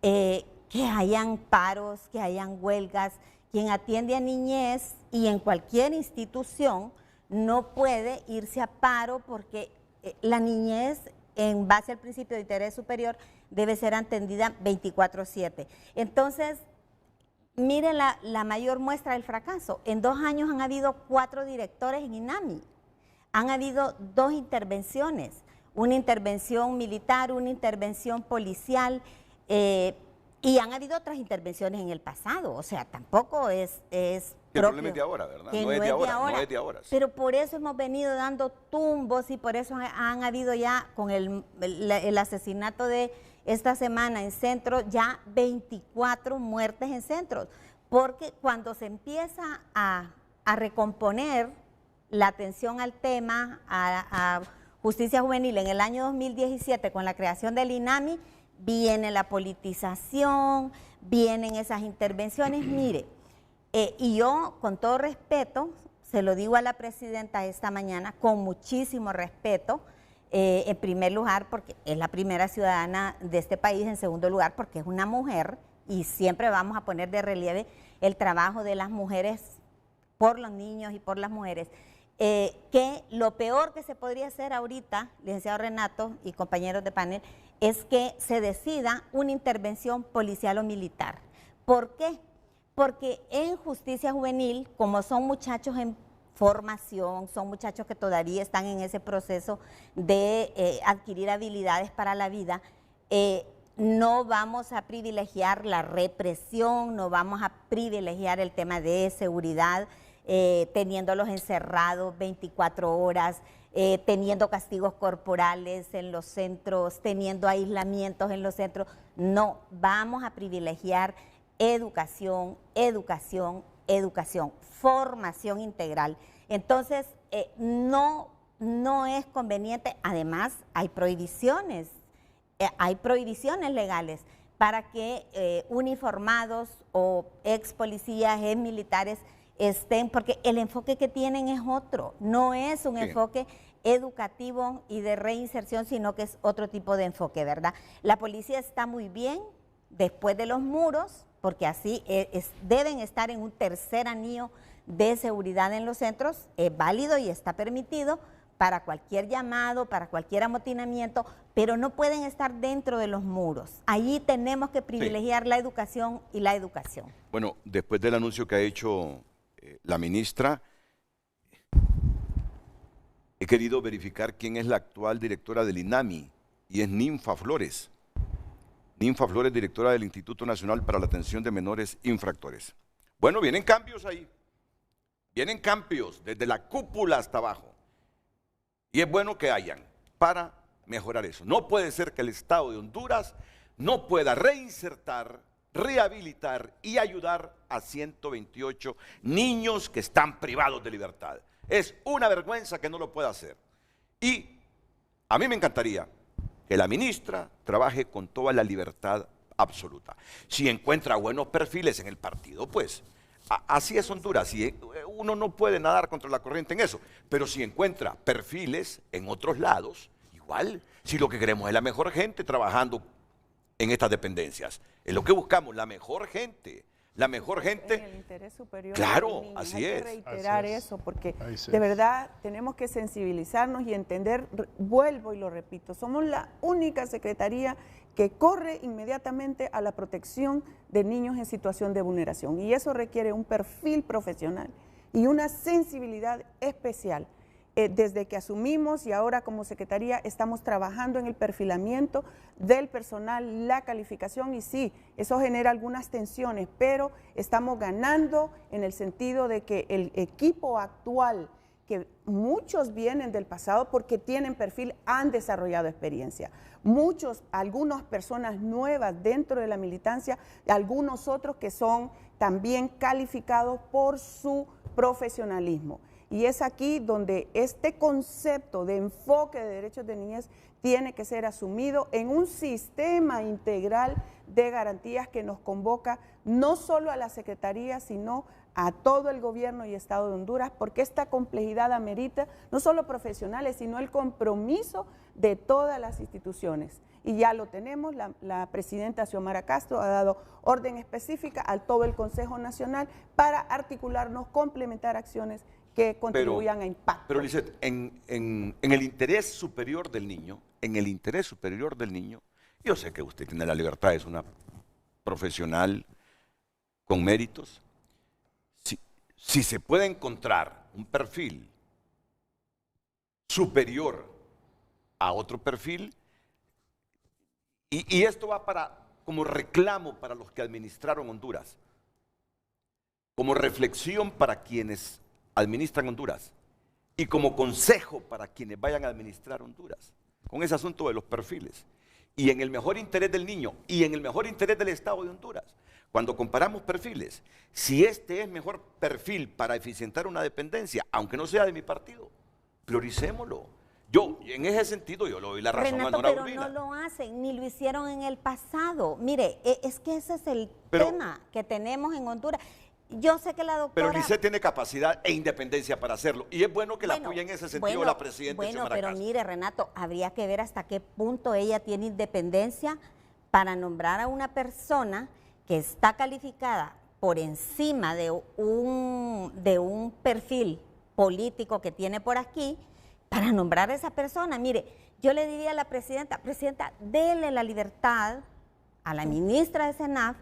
que hayan paros, que hayan huelgas. Quien atiende a niñez y en cualquier institución no puede irse a paro, porque la niñez, en base al principio de interés superior, debe ser atendida 24/7. Entonces, mire la mayor muestra del fracaso. En 2 años han habido 4 directores en INAMI, han habido 2 intervenciones, una intervención militar, una intervención policial, y han habido otras intervenciones en el pasado, o sea, tampoco es el problema es de ahora, ¿verdad? No es de ahora. Pero por eso hemos venido dando tumbos, y por eso han habido ya, con el asesinato de esta semana en centros, ya 24 muertes en centros, porque cuando se empieza a recomponer la atención al tema, a justicia juvenil en el año 2017 con la creación del INAMI, viene la politización, vienen esas intervenciones. Mire, y yo con todo respeto, se lo digo a la presidenta esta mañana, con muchísimo respeto, en primer lugar porque es la primera ciudadana de este país, en segundo lugar porque es una mujer, y siempre vamos a poner de relieve el trabajo de las mujeres por los niños y por las mujeres. Que lo peor que se podría hacer ahorita, licenciado Renato y compañeros de panel, es que se decida una intervención policial o militar. ¿Por qué? Porque en justicia juvenil, como son muchachos en formación, son muchachos que todavía están en ese proceso de adquirir habilidades para la vida, no vamos a privilegiar la represión, no vamos a privilegiar el tema de seguridad, teniéndolos encerrados 24 horas, teniendo castigos corporales en los centros, teniendo aislamientos en los centros. No, vamos a privilegiar educación, educación, educación, formación integral. Entonces, no es conveniente. Además, hay prohibiciones legales para que uniformados o ex policías, ex militares estén, porque el enfoque que tienen es otro, no es un enfoque educativo y de reinserción, sino que es otro tipo de enfoque, ¿verdad? La policía está muy bien después de los muros, porque así deben estar en un tercer anillo de seguridad en los centros, es válido y está permitido, para cualquier llamado, para cualquier amotinamiento, pero no pueden estar dentro de los muros. Allí tenemos que privilegiar la educación y la educación. Bueno, después del anuncio que ha hecho la ministra, he querido verificar quién es la actual directora del INAMI, y es Ninfa Flores. Ninfa Flores, directora del Instituto Nacional para la Atención de Menores Infractores. Bueno, vienen cambios ahí. Vienen cambios desde la cúpula hasta abajo. Y es bueno que hayan para mejorar eso. No puede ser que el Estado de Honduras no pueda reinsertar, rehabilitar y ayudar a 128 niños que están privados de libertad. Es una vergüenza que no lo pueda hacer. Y a mí me encantaría que la ministra trabaje con toda la libertad absoluta. Si encuentra buenos perfiles en el partido, pues así es Honduras. Uno no puede nadar contra la corriente en eso, pero si encuentra perfiles en otros lados, igual, si lo que queremos es la mejor gente trabajando en estas dependencias, es lo que buscamos, la mejor gente. La mejor gente. En el interés superior. Claro, así así es. es. Hay que reiterar eso, porque de verdad tenemos que sensibilizarnos y entender, vuelvo y lo repito, somos la única secretaría que corre inmediatamente a la protección de niños en situación de vulneración. Y eso requiere un perfil profesional y una sensibilidad especial. Desde que asumimos y ahora como secretaría estamos trabajando en el perfilamiento del personal, la calificación, y sí, eso genera algunas tensiones, pero estamos ganando en el sentido de que el equipo actual, que muchos vienen del pasado porque tienen perfil, han desarrollado experiencia. Algunas personas nuevas dentro de la militancia, algunos otros que son también calificados por su profesionalismo. Y es aquí donde este concepto de enfoque de derechos de niñez tiene que ser asumido en un sistema integral de garantías que nos convoca no solo a la Secretaría, sino a todo el gobierno y Estado de Honduras, porque esta complejidad amerita no solo profesionales, sino el compromiso de todas las instituciones. Y ya lo tenemos, la presidenta Xiomara Castro ha dado orden específica a todo el Consejo Nacional para articularnos, complementar acciones que contribuyan a impacto. Pero Lisette, en el interés superior del niño, yo sé que usted tiene la libertad, es una profesional con méritos. Si se puede encontrar un perfil superior a otro perfil, y esto va como reclamo para los que administraron Honduras, como reflexión para quienes administran Honduras y como consejo para quienes vayan a administrar Honduras, con ese asunto de los perfiles. Y en el mejor interés del niño y en el mejor interés del Estado de Honduras, cuando comparamos perfiles, si este es mejor perfil para eficientar una dependencia, aunque no sea de mi partido, prioricémoslo. Yo, en ese sentido, yo le doy la razón Renato, a Nora pero Urbina. no lo hacen, ni lo hicieron en el pasado. Mire, es que ese es el tema que tenemos en Honduras. Yo sé que la doctora... Pero Lisette tiene capacidad e independencia para hacerlo. Y es bueno que la apoye en ese sentido la presidenta Xiomara pero Castro. mire, Renato, habría que ver hasta qué punto ella tiene independencia para nombrar a una persona que está calificada por encima de un perfil político que tiene por aquí, para nombrar a esa persona. Mire, yo le diría a la presidenta, dele la libertad a la ministra de SENAF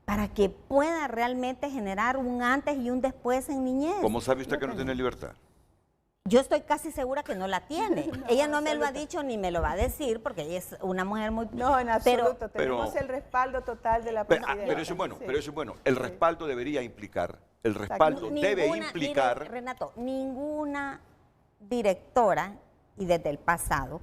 para que pueda realmente generar un antes y un después en niñez. ¿Cómo sabe usted que no tiene libertad? Yo estoy casi segura que no la tiene. Ella no me lo ha dicho ni me lo va a decir porque ella es una mujer muy... No, en absoluto. Tenemos el respaldo total de la presidenta. Pero eso es bueno, pero eso es bueno. El respaldo debería implicar, el respaldo debe implicar... Mire, Renato, ninguna directora, y desde el pasado,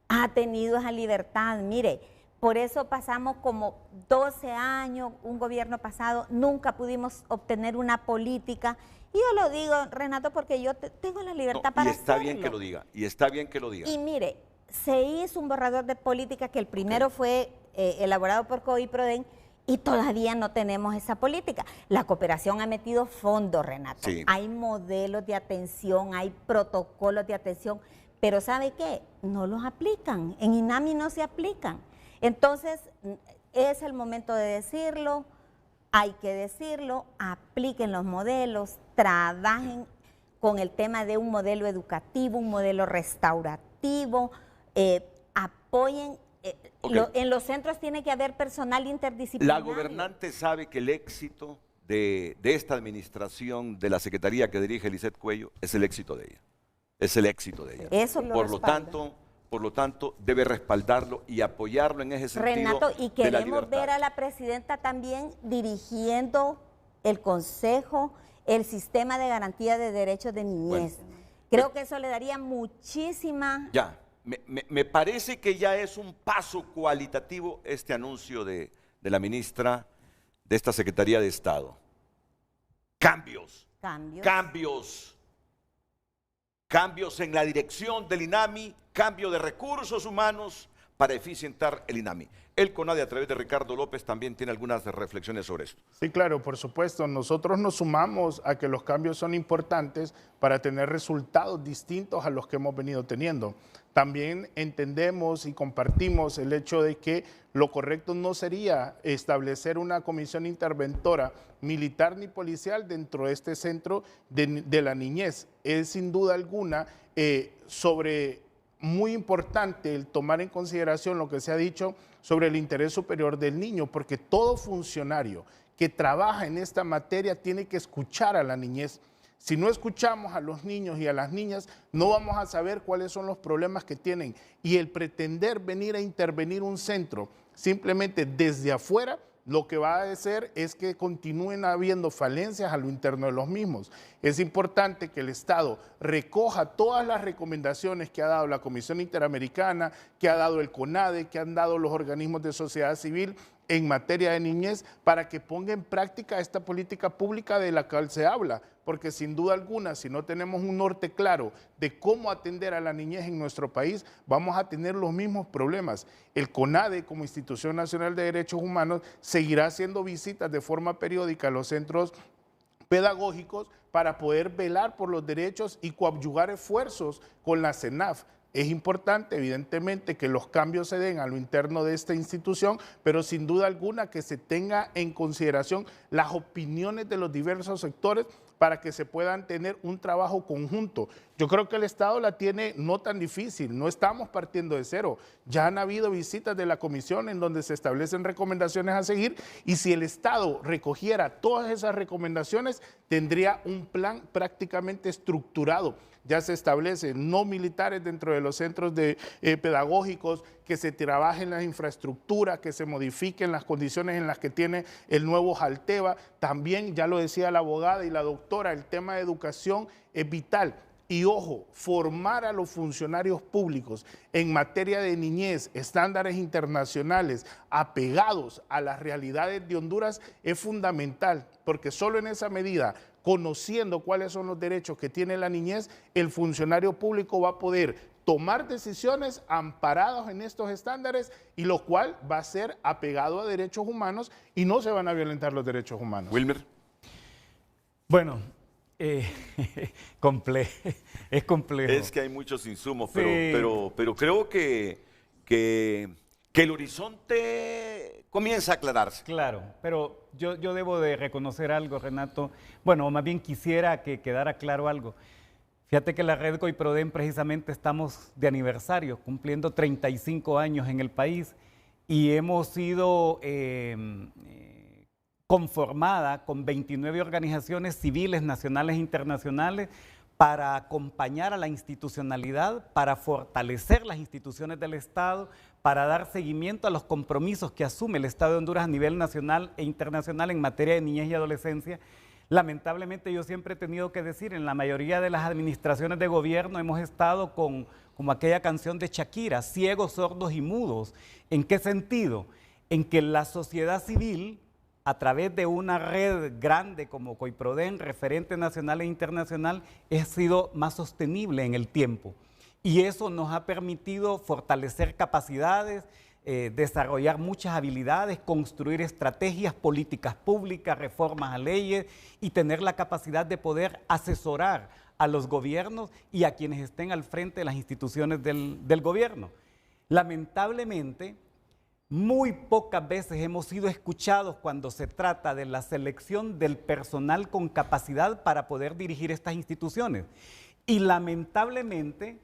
ha tenido esa libertad. Mire, por eso pasamos como 12 años, un gobierno pasado, nunca pudimos obtener una política. Y yo lo digo, Renato, porque yo tengo la libertad para hacerlo. Y está bien que lo diga, y está bien que lo diga. Y mire, se hizo un borrador de política que el primero fue elaborado por COIPRODEN y todavía no tenemos esa política. La cooperación ha metido fondos, Renato. Sí. Hay modelos de atención, hay protocolos de atención, pero ¿sabe qué? No los aplican, en INAMI no se aplican. Entonces, es el momento de decirlo, hay que decirlo, apliquen los modelos, trabajen. con el tema de un modelo educativo, un modelo restaurativo, apoyen. En los centros tiene que haber personal interdisciplinario. La gobernante sabe que el éxito de esta administración, de la secretaría que dirige Lisette Cuello, es el éxito de ella. Es el éxito de ella. Eso lo respalda. Por lo tanto, debe respaldarlo y apoyarlo en ese sentido. Renato, y queremos ver a la presidenta también dirigiendo el Consejo, el sistema de garantía de derechos de niñez. Bueno, creo que eso le daría muchísima... Ya, me parece que ya es un paso cualitativo este anuncio de la ministra de esta Secretaría de Estado. Cambios en la dirección del INAMI, cambio de recursos humanos para eficientar el INAMI. El CONADE, a través de Ricardo López, también tiene algunas reflexiones sobre esto. Sí, claro, por supuesto. Nosotros nos sumamos a que los cambios son importantes para tener resultados distintos a los que hemos venido teniendo. También entendemos y compartimos el hecho de que lo correcto no sería establecer una comisión interventora militar ni policial dentro de este centro de la niñez. Es sin duda alguna muy importante el tomar en consideración lo que se ha dicho sobre el interés superior del niño, porque todo funcionario que trabaja en esta materia tiene que escuchar a la niñez. Si no escuchamos a los niños y a las niñas, no vamos a saber cuáles son los problemas que tienen. Y el pretender venir a intervenir un centro simplemente desde afuera, lo que va a hacer es que continúen habiendo falencias a lo interno de los mismos. Es importante que el Estado recoja todas las recomendaciones que ha dado la Comisión Interamericana, que ha dado el CONADE, que han dado los organismos de sociedad civil en materia de niñez, para que ponga en práctica esta política pública de la cual se habla, porque sin duda alguna, si no tenemos un norte claro de cómo atender a la niñez en nuestro país, vamos a tener los mismos problemas. El CONADE, como Institución Nacional de Derechos Humanos, seguirá haciendo visitas de forma periódica a los centros pedagógicos para poder velar por los derechos y coadyuvar esfuerzos con la CENAF. Es importante, evidentemente, que los cambios se den a lo interno de esta institución, pero sin duda alguna que se tenga en consideración las opiniones de los diversos sectores para que se puedan tener un trabajo conjunto. Yo creo que el Estado la tiene no tan difícil, no estamos partiendo de cero. Ya han habido visitas de la Comisión en donde se establecen recomendaciones a seguir, y si el Estado recogiera todas esas recomendaciones, tendría un plan prácticamente estructurado. Ya se establecen no militares dentro de los centros pedagógicos, que se trabajen las infraestructuras, que se modifiquen las condiciones en las que tiene el nuevo Jalteva. También, ya lo decía la abogada y la doctora, el tema de educación es vital. Y ojo, formar a los funcionarios públicos en materia de niñez, estándares internacionales apegados a las realidades de Honduras es fundamental, porque solo en esa medida, conociendo cuáles son los derechos que tiene la niñez, el funcionario público va a poder tomar decisiones amparadas en estos estándares, y lo cual va a ser apegado a derechos humanos y no se van a violentar los derechos humanos. Wilmer. Bueno, es complejo. Es que hay muchos insumos, pero creo que el horizonte comienza a aclararse. Claro, pero yo debo de reconocer algo, Renato. Bueno, más bien quisiera que quedara claro algo. Fíjate que la red COIPRODEN precisamente estamos de aniversario, cumpliendo 35 años en el país, y hemos sido conformada con 29 organizaciones civiles nacionales e internacionales para acompañar a la institucionalidad, para fortalecer las instituciones del Estado, para dar seguimiento a los compromisos que asume el Estado de Honduras a nivel nacional e internacional en materia de niñez y adolescencia. Lamentablemente, yo siempre he tenido que decir, en la mayoría de las administraciones de gobierno hemos estado como aquella canción de Shakira, ciegos, sordos y mudos. ¿En qué sentido? En que la sociedad civil, a través de una red grande como COIPRODEN, referente nacional e internacional, ha sido más sostenible en el tiempo. Y eso nos ha permitido fortalecer capacidades, desarrollar muchas habilidades, construir estrategias, políticas públicas, reformas a leyes, y tener la capacidad de poder asesorar a los gobiernos y a quienes estén al frente de las instituciones del gobierno. Lamentablemente, Muy pocas veces hemos sido escuchados cuando se trata de la selección del personal con capacidad para poder dirigir estas instituciones. Y lamentablemente,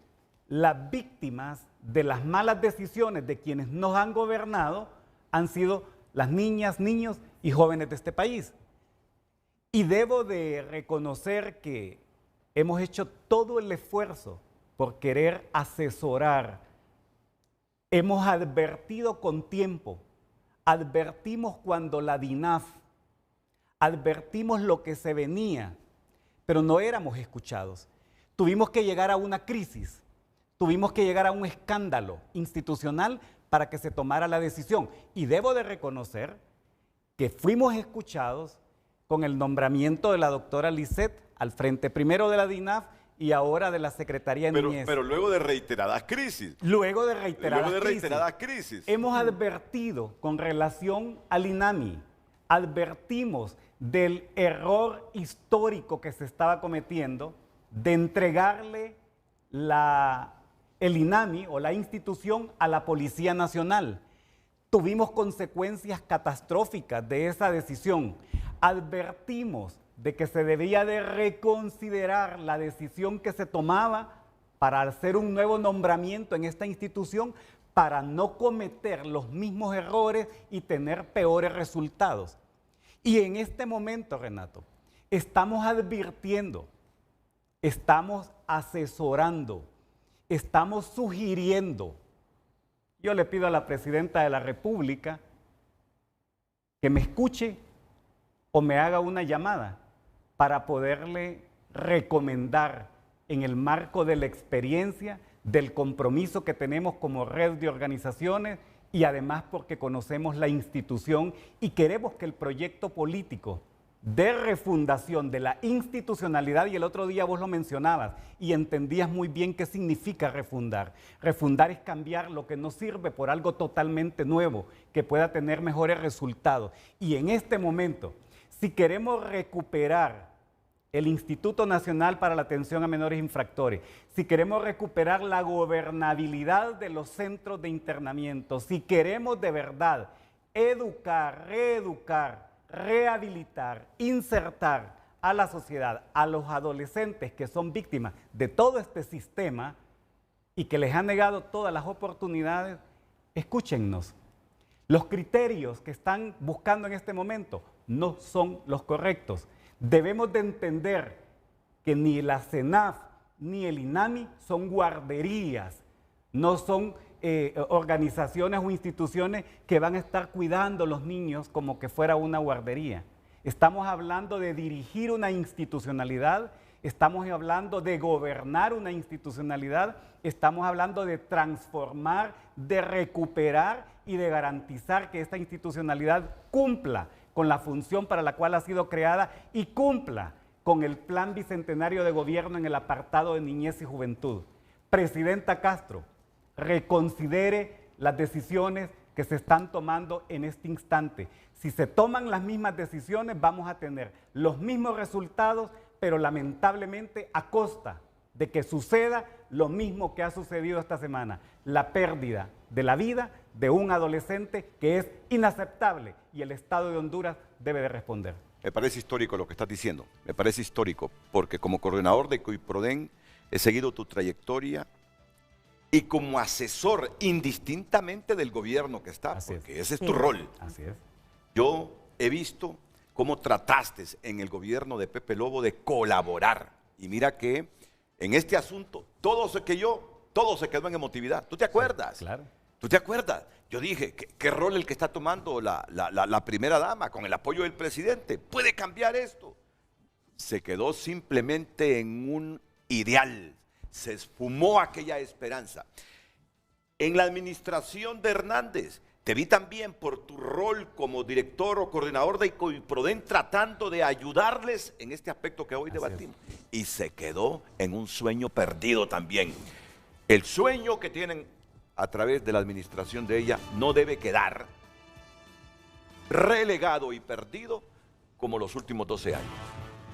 las víctimas de las malas decisiones de quienes nos han gobernado han sido las niñas, niños y jóvenes de este país. Y debo de reconocer que hemos hecho todo el esfuerzo por querer asesorar. Hemos advertido con tiempo, advertimos cuando la DINAF, advertimos lo que se venía, pero no éramos escuchados. Tuvimos que llegar a una crisis, tuvimos que llegar a un escándalo institucional para que se tomara la decisión. Y debo de reconocer que fuimos escuchados con el nombramiento de la doctora Lisset al frente primero de la DINAF y ahora de la Secretaría de Niñez. Pero luego de reiteradas crisis. Luego de reiteradas crisis. Hemos advertido con relación al INAMI, advertimos del error histórico que se estaba cometiendo de entregarle el INAMI o la institución a la Policía Nacional. Tuvimos consecuencias catastróficas de esa decisión. Advertimos de que se debía de reconsiderar la decisión que se tomaba para hacer un nuevo nombramiento en esta institución para no cometer los mismos errores y tener peores resultados. Y en este momento, Renato, estamos advirtiendo, estamos asesorando, estamos sugiriendo. Yo le pido a la Presidenta de la República que me escuche o me haga una llamada para poderle recomendar en el marco de la experiencia, del compromiso que tenemos como red de organizaciones y además porque conocemos la institución y queremos que el proyecto político de refundación de la institucionalidad, y el otro día vos lo mencionabas y entendías muy bien qué significa refundar. Refundar es cambiar lo que no sirve por algo totalmente nuevo, que pueda tener mejores resultados. Y en este momento, si queremos recuperar el Instituto Nacional para la Atención a Menores Infractores, si queremos recuperar la gobernabilidad de los centros de internamiento, si queremos de verdad educar, reeducar, rehabilitar, insertar a la sociedad, a los adolescentes que son víctimas de todo este sistema y que les han negado todas las oportunidades, escúchennos. Los criterios que están buscando en este momento no son los correctos. Debemos de entender que ni la CENAF ni el INAMI son guarderías, no son organizaciones o instituciones que van a estar cuidando a los niños como que fuera una guardería. Estamos hablando de dirigir una institucionalidad, estamos hablando de gobernar una institucionalidad, estamos hablando de transformar, de recuperar y de garantizar que esta institucionalidad cumpla con la función para la cual ha sido creada y cumpla con el Plan Bicentenario de Gobierno en el apartado de Niñez y Juventud. Presidenta Castro, reconsidere las decisiones que se están tomando en este instante. Si se toman las mismas decisiones, vamos a tener los mismos resultados, pero lamentablemente a costa de que suceda lo mismo que ha sucedido esta semana, la pérdida de la vida de un adolescente que es inaceptable y el Estado de Honduras debe de responder. Me parece histórico lo que estás diciendo, me parece histórico, porque como coordinador de COIPRODEN he seguido tu trayectoria y como asesor indistintamente del gobierno que está, porque ese es tu rol. Así es. Yo he visto cómo trataste en el gobierno de Pepe Lobo de colaborar. Y mira que en este asunto todo se quedó en emotividad. ¿Tú te acuerdas? Sí, claro. ¿Tú te acuerdas? Yo dije, ¿qué rol el que está tomando la primera dama con el apoyo del presidente? ¿Puede cambiar esto? Se quedó simplemente en un ideal. Se esfumó aquella esperanza. En la administración de Hernández, te vi también por tu rol como director o coordinador de COIPRODEN tratando de ayudarles en este aspecto que hoy debatimos. Y se quedó en un sueño perdido también. El sueño que tienen a través de la administración de ella no debe quedar relegado y perdido como los últimos 12 años.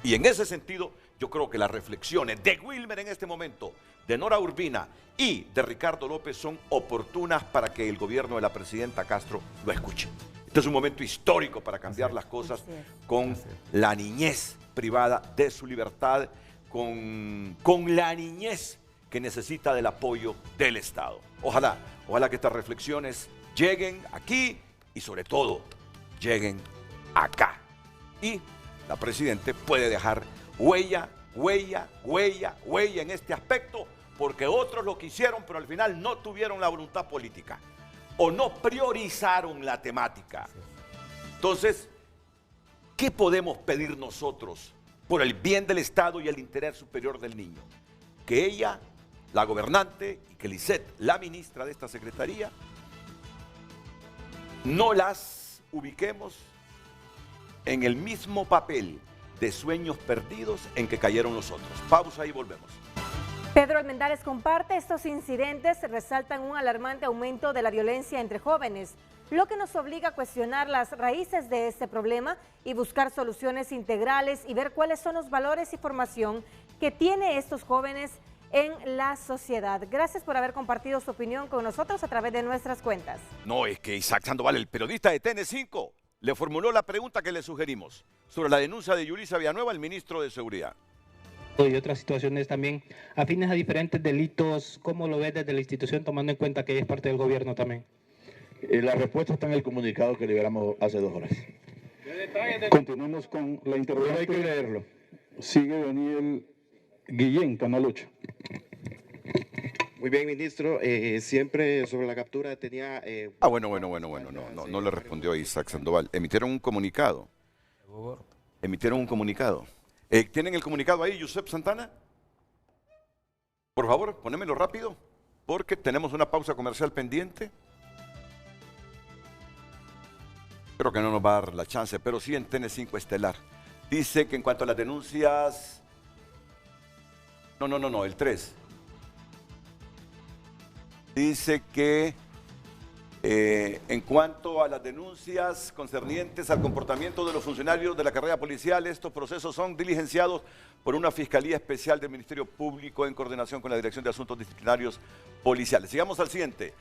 Y en ese sentido, yo creo que las reflexiones de Wilmer en este momento, de Nora Urbina y de Ricardo López son oportunas para que el gobierno de la presidenta Castro lo escuche. Este es un momento histórico para cambiar las cosas con la niñez privada de su libertad, con la niñez que necesita del apoyo del Estado. Ojalá que estas reflexiones lleguen aquí y sobre todo lleguen acá. Y la presidenta puede dejar huella en este aspecto, porque otros lo quisieron, pero al final no tuvieron la voluntad política o no priorizaron la temática. Entonces, ¿qué podemos pedir nosotros por el bien del Estado y el interés superior del niño? Que ella, la gobernante, y que Lisset, la ministra de esta secretaría, no las ubiquemos en el mismo papel de sueños perdidos en que cayeron los otros. Pausa y volvemos. Pedro Almendares comparte: estos incidentes resaltan un alarmante aumento de la violencia entre jóvenes, lo que nos obliga a cuestionar las raíces de este problema y buscar soluciones integrales y ver cuáles son los valores y formación que tienen estos jóvenes en la sociedad. Gracias por haber compartido su opinión con nosotros a través de nuestras cuentas. No, es que Isaac Sandoval, el periodista de TN5, le formuló la pregunta que le sugerimos sobre la denuncia de Yulisa Villanueva al ministro de Seguridad. Y otras situaciones también afines a diferentes delitos. ¿Cómo lo ves desde la institución, tomando en cuenta que ella es parte del gobierno también? La respuesta está en el comunicado que liberamos hace 2 horas. Continuamos con la interrogante. Hay que leerlo. Sigue Daniel Guillén, Canal 8. Muy bien, ministro. Siempre sobre la captura tenía... Bueno. No le respondió a Isaac Sandoval. Emitieron un comunicado. ¿Tienen el comunicado ahí, Josep Santana? Por favor, ponémelo rápido, porque tenemos una pausa comercial pendiente. Creo que no nos va a dar la chance, pero sí en TN5 Estelar. Dice que en cuanto a las denuncias... No, el 3. Dice que en cuanto a las denuncias concernientes al comportamiento de los funcionarios de la carrera policial, estos procesos son diligenciados por una Fiscalía Especial del Ministerio Público en coordinación con la Dirección de Asuntos Disciplinarios Policiales. Sigamos al siguiente.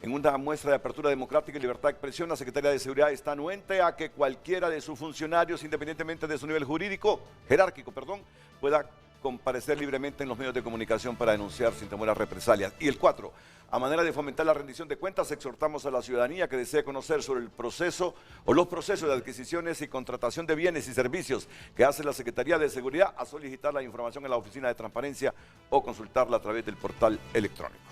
En una muestra de apertura democrática y libertad de expresión, la Secretaría de Seguridad está anuente a que cualquiera de sus funcionarios, independientemente de su nivel jerárquico, pueda comparecer libremente en los medios de comunicación para denunciar sin temor a represalias. Y el 4, a manera de fomentar la rendición de cuentas, exhortamos a la ciudadanía que desee conocer sobre el proceso o los procesos de adquisiciones y contratación de bienes y servicios que hace la Secretaría de Seguridad a solicitar la información en la Oficina de Transparencia o consultarla a través del portal electrónico.